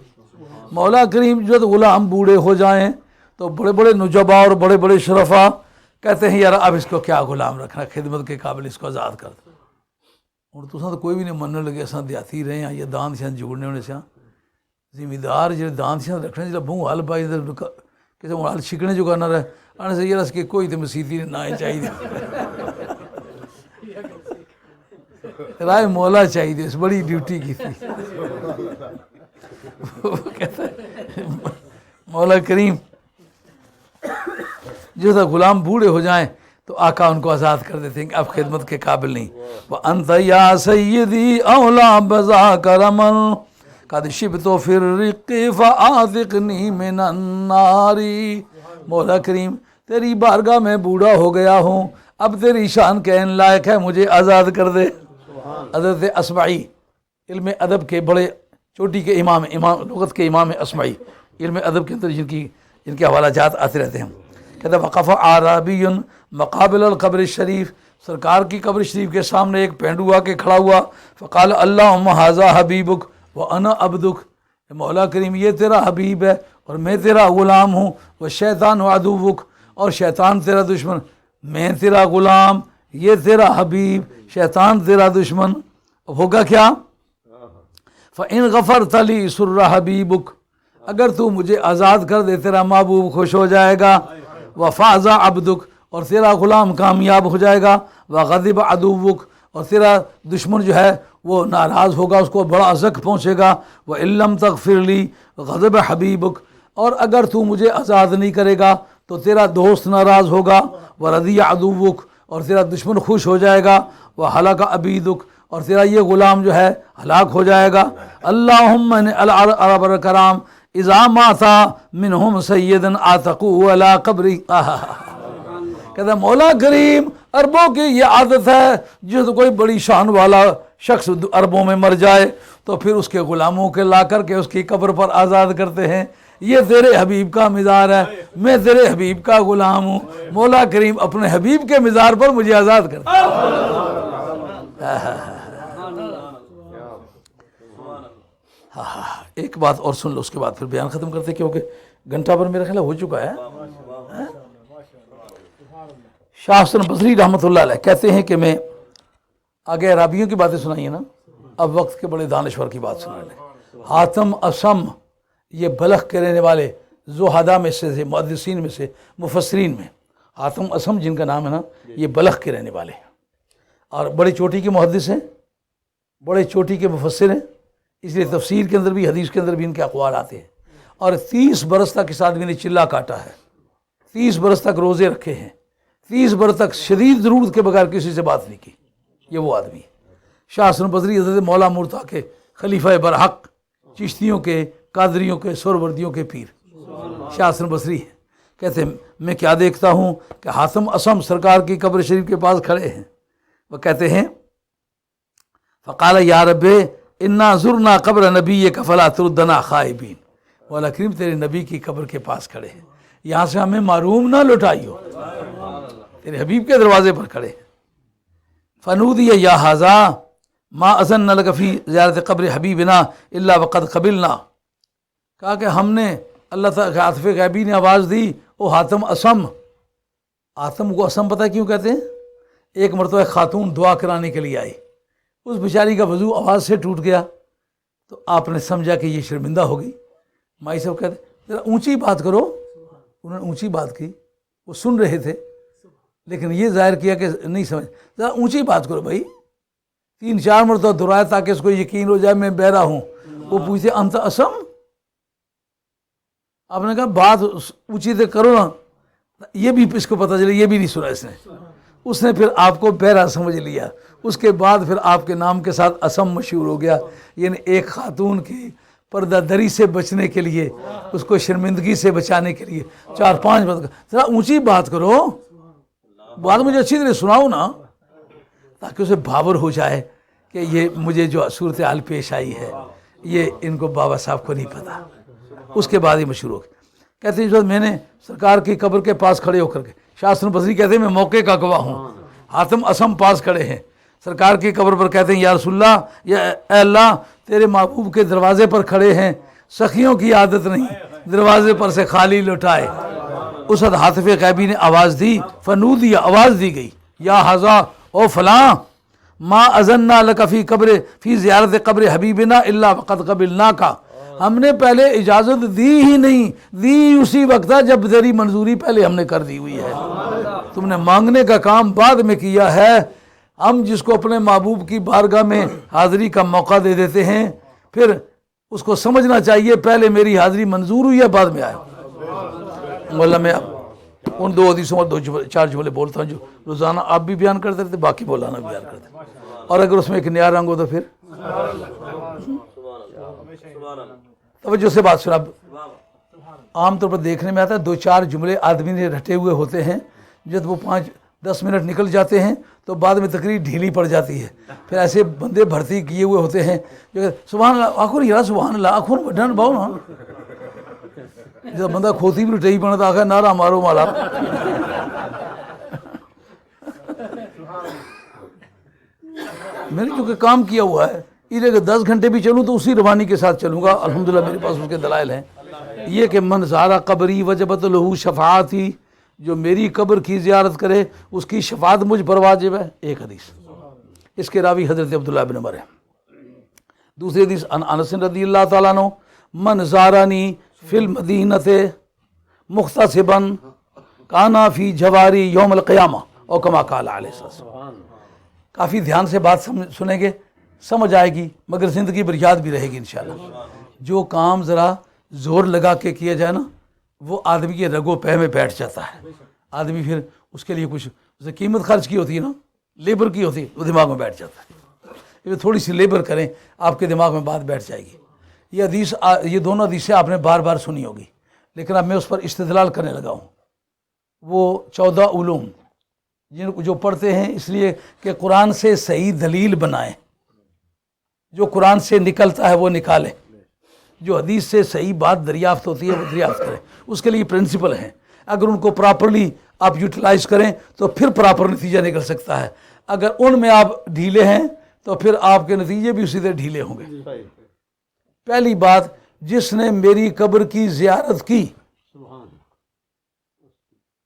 مولا کریم جب غلام بوڑھے ہو جائیں تو بڑے بڑے نجبا اور بڑے بڑے شرفا کہتے ہیں یار اب اس کو کیا غلام رکھنا، خدمت کے قابل اس کو آزاد کر دو۔ اور تو کوئی بھی نہیں مننے لگے، اصل دیہاتی رہے ہیں، یہ دان سے جوڑنے ہونے سے زمیندار جی دان سے رکھنے جب بہو ہل پائی کسی ہل چھکنے جو کرنا رہے آنے سے یار اس کے کوئی تو مسیتی نہ چاہیے رائے مولا چاہیے، اس بڑی ڈیوٹی کی تھی۔ وہ کہتا ہے مولا کریم جو تھا غلام بوڑھے ہو جائیں تو آقا ان کو آزاد کر دیتے ہیں کہ اب خدمت کے قابل نہیں۔ وَأَنْتَ يَا سَيِّدِي أَوْلَى بَذَاكَ رَمَنْ قَدْ شِبْتُ فِي الرِّقِّ فَآتِقْنِي مِنَ النَّارِ، مولا کریم تیری بارگاہ میں بوڑھا ہو گیا ہوں، اب تیری شان کہنے لائق ہے، مجھے آزاد کر دے۔ حضرت اصمعی علم ادب کے بڑے چوٹی کے امام لغت کے امام اصمعی، علم ادب کے اندر جن کے حوالہ جات آتے رہتے ہیں، کہتا وقف اعرابی مقابل القبر الشریف، سرکار کی قبر شریف کے سامنے ایک پینڈو آ کے کھڑا ہوا، فقال اللہم ھذا حبیبک وانا عبدک، مولا کریم یہ تیرا حبیب ہے اور میں تیرا غلام ہوں، والشیطان عدوک، اور شیطان تیرا دشمن، میں تیرا غلام یہ تیرا حبیب، شیطان تیرا دشمن۔ اب ہوگا کیا؟ فَإِنْ غَفَرْتَ لِي سُرَّ حَبِيبُكَ، اگر تو مجھے آزاد کر دے تیرا محبوب خوش ہو جائے گا، وَفَازَ عَبْدُكَ، اور تیرا غلام کامیاب ہو جائے گا، وَغَضِبَ عَدُوُّكَ، اور تیرا دشمن جو ہے وہ ناراض ہوگا، اس کو بڑا ازک پہنچے گا، وَإِن لَمْ تَغْفِرْ لِي وَغَضِبَ حَبِيبُكَ، اور اگر تو مجھے آزاد نہیں کرے گا تو تیرا دوست ناراض ہوگا، وَرَضِيَ عَدُوُّكَ، اور تیرا دشمن خوش ہو جائے گا، وَحَلَكَ عَبِيدُكَ، اور تیرا یہ غلام جو ہے ہلاک ہو جائے گا۔ اللہم العرب الکرام اذا مات منہم سیدن آتقوا علی قبری، کہتا ہے مولا کریم عربوں کی یہ عادت ہے جس کوئی بڑی شان والا شخص عربوں میں مر جائے تو پھر اس کے غلاموں کے لا کر کے اس کی قبر پر آزاد کرتے ہیں۔ یہ تیرے حبیب کا مزار ہے، میں تیرے حبیب کا غلام ہوں، مولا کریم اپنے حبیب کے مزار پر مجھے آزاد کر دے۔ ایک بات اور سن لو، اس کے بعد پھر بیان ختم کرتے، کیونکہ گھنٹہ پر میرا خیال ہو چکا ہے۔ شاہ حسن بصری رحمۃ اللہ علیہ کہتے ہیں کہ میں آگے عرابیوں کی باتیں سنائیے نا، اب وقت کے بڑے دانشور کی بات سنا لیں۔ حاتم اسم یہ بلخ کے رہنے والے زہداء میں سے تھے، محدثین میں سے، مفسرین میں۔ حاتم اسم جن کا نام ہے نا، یہ بلخ کے رہنے والے ہیں اور بڑے چوٹی کے محدث ہیں، بڑے چوٹی کے مفسر ہیں، اس لیے تفسیر کے اندر بھی، حدیث کے اندر بھی ان کے اقوال آتے ہیں۔ اور 30 برس تک اس آدمی نے چلا کاٹا ہے، 30 برس تک روزے رکھے ہیں، 30 برس تک شدید ضرورت کے بغیر کسی سے بات نہیں کی۔ یہ وہ آدمی ہے شاہ حسن بصری، حضرت مولا مرتا کے خلیفہ برحق، چشتیوں کے، قادریوں کے، سہروردیوں کے پیر شاہ حسن بصری ہیں۔ کہتے ہیں میں کیا دیکھتا ہوں کہ حاتم اسم سرکار کی قبر شریف کے پاس کھڑے ہیں، وہ کہتے ہیں فقال یا رب انا زرنا قبر نبیک فلا تردنا خائبین، مولا کریم تیرے نبی کی قبر کے پاس کھڑے ہیں، یہاں سے ہمیں معروم نہ لوٹائیو، تیرے حبیب کے دروازے پر کھڑے ہیں۔ فنودی یا حاذا ما اذن لک فی زیارت قبر حبیبنا الا وقد قبلنا، کہا کہ ہم نے اللہ تعالیٰ کے عاطف غیبی نے آواز دی، او حاتم اسم۔ حاتم کو اسم پتہ کیوں کہتے ہیں؟ ایک مرتبہ خاتون دعا کرانے کے لیے آئی، اس بیچاری کا وضو آواز سے ٹوٹ گیا، تو آپ نے سمجھا کہ یہ شرمندہ ہو گئی۔ مائی صاحب کہتے ذرا اونچی بات کرو، انہوں نے اونچی بات کی، وہ سن رہے تھے لیکن یہ ظاہر کیا کہ نہیں سمجھ، ذرا اونچی بات کرو بھائی، 3-4 مرتبہ دہرایا تاکہ اس کو یقین ہو جائے میں بہرا ہوں۔ وہ پوچھتے انت اسم، آپ نے کہا بات اونچی سے کرو نا، یہ بھی اس کو پتہ چلے یہ بھی نہیں سنا اس نے پھر آپ کو بہرا سمجھ لیا۔ اس کے بعد پھر آپ کے نام کے ساتھ اسم مشہور ہو گیا، یعنی ایک خاتون کی پردہ دری سے بچنے کے لیے، اس کو شرمندگی سے بچانے کے لیے 4-5 مرتبہ ذرا اونچی بات کرو، بات مجھے اچھی طرح سناؤ نا، تاکہ اسے بھاور ہو جائے کہ یہ مجھے جو صورتحال پیش آئی ہے یہ ان کو بابا صاحب کو نہیں پتہ۔ اس کے بعد ہی مشہور ہو گیا۔ کہتے ہیں میں نے سرکار کی قبر کے پاس کھڑے ہو کر کے، شاہ حسن بصری کہتے ہیں میں موقع کا گواہ ہوں، حاتم اسم پاس کھڑے ہیں سرکار کی قبر پر، کہتے ہیں یا رسول اللہ، یا اے اللہ تیرے محبوب کے دروازے پر کھڑے ہیں، سخیوں کی عادت نہیں دروازے پر سے خالی لوٹائے۔ اس وقت عاطف غیبی نے آواز دی، فنودی آواز دی گئی یا حاذا او فلاں ما اذنا لک فی قبر فی زیارت قبر حبیبنا الا وقد قبلنا کا، ہم نے پہلے اجازت دی ہی نہیں، دی اسی وقت ہے جب تیری منظوری پہلے ہم نے کر دی ہوئی ہے، تم نے مانگنے کا کام بعد میں کیا ہے۔ ہم جس کو اپنے محبوب کی بارگاہ میں حاضری کا موقع دے دیتے ہیں، پھر اس کو سمجھنا چاہیے پہلے میری حاضری منظور ہوئی ہے بعد میں آئے۔ مولا میں ان 2 حدیثوں اور 2-4 جملے بولتا ہوں جو روزانہ آپ بھی بیان کرتے رہتے، باقی مولانا بیان کرتے، اور اگر اس میں ایک نیا رنگ ہو تو پھر توجہ سے بات سنا۔ عام طور پر دیکھنے میں آتا ہے 2-4 جملے آدمی نے رٹے ہوئے ہوتے ہیں، جب وہ 5-10 منٹ نکل جاتے ہیں تو بعد میں تقریر ڈھیلی پڑ جاتی ہے، پھر ایسے بندے بھرتی کیے ہوئے ہوتے ہیں جو سبحان اللہ آخر یار سبحان اللہ آخر ڈن باؤ نا، جب بندہ کھوتی بھی رٹی بنا تو آخر نعرہ مارو مالا۔ میں نے چونکہ کام کیا ہوا ہے، یہ کہ 10 گھنٹے بھی چلوں تو اسی روانی کے ساتھ چلوں گا، الحمدللہ میرے پاس اس کے دلائل ہیں۔ یہ کہ من زارہ قبری وجبت لہو شفاعتی، جو میری قبر کی زیارت کرے اس کی شفاعت مجھ پر واجب ہے، ایک حدیث۔ اس کے راوی حضرت عبداللہ بن عمر ہے۔ دوسری حدیث عن انس رضی اللہ تعالیٰ عنہ من زارانی فی المدینۃ مختصبا کانا فی جواری یوم القیامہ او کما قال علیہ السلام۔ کافی دھیان سے بات سنیں گے، سمجھ آئے گی، مگر زندگی بھر یاد بھی رہے گی انشاءاللہ۔ جو کام ذرا زور لگا کے کیا جائے نا وہ آدمی کے رگو پہ میں بیٹھ جاتا ہے، آدمی پھر اس کے لیے کچھ اسے قیمت خرچ کی ہوتی ہے نا، لیبر کی ہوتی ہے، وہ دماغ میں بیٹھ جاتا ہے۔ یہ تھوڑی سی لیبر کریں آپ کے دماغ میں بات بیٹھ جائے گی۔ یہ حدیث، یہ دونوں حدیثیں آپ نے بار بار سنی ہوگی، لیکن اب میں اس پر استدلال کرنے لگا ہوں۔ وہ 14 علوم جن جو پڑھتے ہیں اس لیے کہ قرآن سے صحیح دلیل بنائیں، جو قرآن سے نکلتا ہے وہ نکالیں، جو حدیث سے صحیح بات دریافت ہوتی ہے وہ دریافت کریں، اس کے لیے پرنسپل ہیں، اگر ان کو پراپرلی آپ یوٹیلائز کریں تو پھر پراپر نتیجہ نکل سکتا ہے، اگر ان میں آپ ڈھیلے ہیں تو پھر آپ کے نتیجے بھی اسی طرح ڈھیلے ہوں گے۔ پہلی بات، جس نے میری قبر کی زیارت کی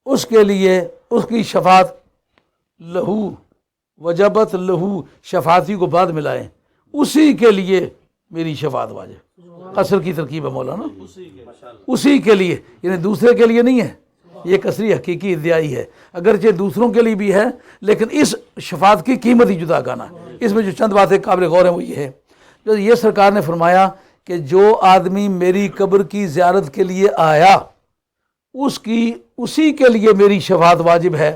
اس کے لیے اس کی شفاعت لہو وجبت لہو، شفاعتی کو بعد ملائیں، اسی کے لیے میری شفاعت واجب۔ قصر کی ترکیب ہے مولانا، اسی کے لیے، یعنی دوسرے کے لیے نہیں ہے، یہ قصری حقیقی ادعائی ہے، اگرچہ دوسروں کے لیے بھی ہے لیکن اس شفاعت کی قیمت ہی جدا گانا ہے۔ اس میں جو چند باتیں قابل غور ہیں وہ یہ ہے، جو یہ سرکار نے فرمایا کہ جو آدمی میری قبر کی زیارت کے لیے آیا اسی کے لیے میری شفاعت واجب ہے۔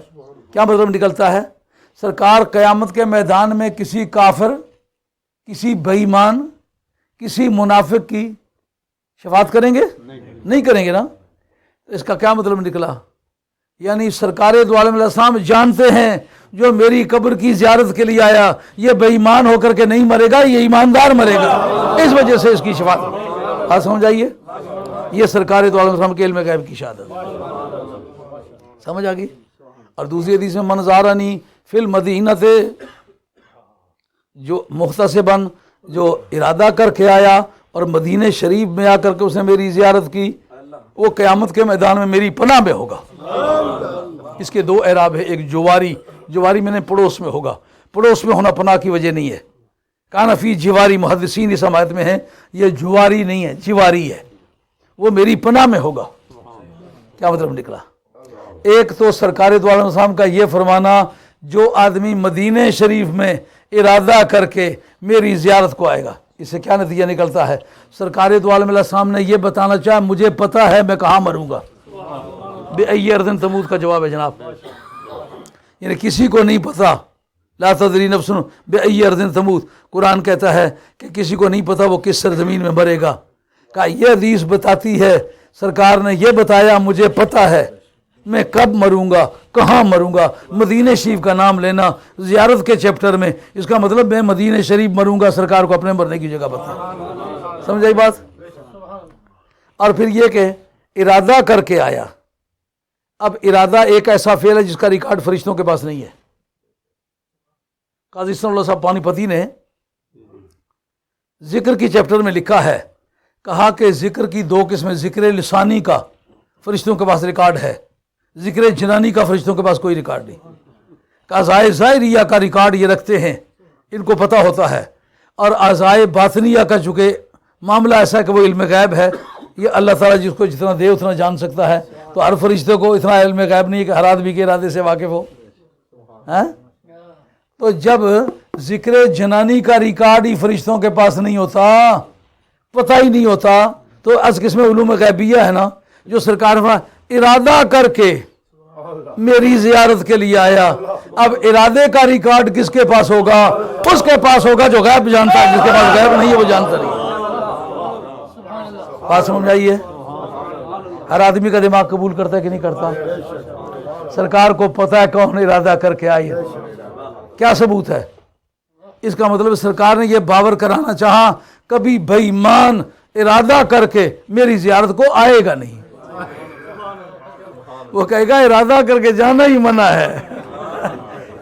کیا مطلب نکلتا ہے؟ سرکار قیامت کے میدان میں کسی کافر، کسی بے ایمان، کسی منافق کی شفاعت کریں گے؟ نہیں کریں گے نا۔ اس کا کیا مطلب نکلا؟ یعنی سرکار دو عالم علیہ السلام جانتے ہیں جو میری قبر کی زیارت کے لیے آیا یہ بے ایمان ہو کر کے نہیں مرے گا، یہ ایماندار مرے گا، اس وجہ سے اس کی شفاعت۔ بات سمجھ آئیے؟ یہ سرکار دو عالم علیہ السلام کے علم غیب کی شہادت، سمجھ آ گئی؟ اور دوسری حدیث میں من زارنی فی المدینہ، جو مختصباً جو ارادہ کر کے آیا اور مدینہ شریف میں آ کر کے اس نے میری زیارت کی، وہ قیامت کے میدان میں میری پناہ میں ہوگا۔ اس کے دو اعراب ہے، ایک جواری میں نے پڑوس میں ہوگا، پڑوس میں ہونا پناہ کی وجہ نہیں ہے۔ کان فی جواری، محدثین اس آیت میں ہے یہ جواری نہیں ہے، جواری ہے، وہ میری پناہ میں ہوگا۔ کیا مطلب نکلا؟ ایک تو سرکار دو عالم السلام کا یہ فرمانا جو آدمی مدینہ شریف میں ارادہ کر کے میری زیارت کو آئے گا، اس سے کیا نتیجہ نکلتا ہے؟ سرکار دو عالم علیہ السلام نے یہ بتانا چاہا مجھے پتہ ہے میں کہاں مروں گا۔ بے ای ارض تموت کا جواب ہے جناب، یعنی کسی کو نہیں پتہ، لا تدری نفس بے ای ارض تموت، قرآن کہتا ہے کہ کسی کو نہیں پتہ وہ کس سرزمین میں مرے گا۔ کہا یہ حدیث بتاتی ہے سرکار نے یہ بتایا مجھے پتہ ہے میں کب مروں گا، کہاں مروں گا۔ مدینہ شریف کا نام لینا زیارت کے چیپٹر میں، اس کا مطلب میں مدینہ شریف مروں گا، سرکار کو اپنے مرنے کی جگہ بتا۔ سمجھ آئی بات؟ اور پھر یہ کہ ارادہ کر کے آیا، اب ارادہ ایک ایسا فعل ہے جس کا ریکارڈ فرشتوں کے پاس نہیں ہے۔ قاضی صلی اللہ صاحب پانی پتی نے ذکر کی چیپٹر میں لکھا ہے، کہا کہ ذکر کی دو قسمیں، ذکر لسانی کا فرشتوں کے پاس ریکارڈ ہے، ذکر جنانی کا فرشتوں کے پاس کوئی ریکارڈ نہیں۔ اعضائے ظاہریہ کا ریکارڈ یہ رکھتے ہیں، ان کو پتہ ہوتا ہے، اور اعضائے باطنیہ کا چونکہ معاملہ ایسا ہے کہ وہ علم غیب ہے، یہ اللہ تعالیٰ جس کو جتنا دے اتنا جان سکتا ہے، تو ہر فرشتے کو اتنا علم غیب نہیں ہے کہ ہر آدمی کے ارادے سے واقف ہو۔ تو جب ذکر جنانی کا ریکارڈ ہی فرشتوں کے پاس نہیں ہوتا، پتہ ہی نہیں ہوتا، تو از قسم علوم غیبیہ ہے نا، جو سرکار ارادہ کر کے میری زیارت کے لیے آیا، اب ارادے کا ریکارڈ کس کے پاس ہوگا؟ اس کے پاس ہوگا جو غیب جانتا ہے، جس کے پاس غیب نہیں ہے وہ جانتا نہیں۔ بات سمجھ آئیے؟ ہر آدمی کا دماغ قبول کرتا ہے کہ نہیں کرتا؟ سرکار کو پتہ ہے کون ارادہ کر کے آئی ہے، کیا ثبوت ہے؟ اس کا مطلب سرکار نے یہ باور کرانا چاہا کبھی بے ایمان ارادہ کر کے میری زیارت کو آئے گا نہیں، وہ کہے گا ارادہ کر کے جانا ہی منع ہے۔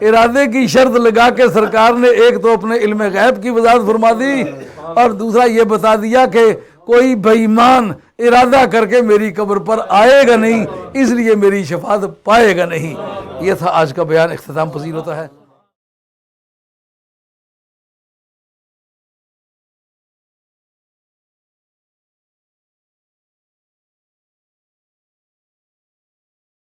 ارادے کی شرط لگا کے سرکار نے ایک تو اپنے علم غیب کی وضاحت فرما دی، اور دوسرا یہ بتا دیا کہ کوئی بے ایمان ارادہ کر کے میری قبر پر آئے گا نہیں، اس لیے میری شفاعت پائے گا نہیں۔ یہ تھا آج کا بیان، اختتام پذیر ہوتا ہے۔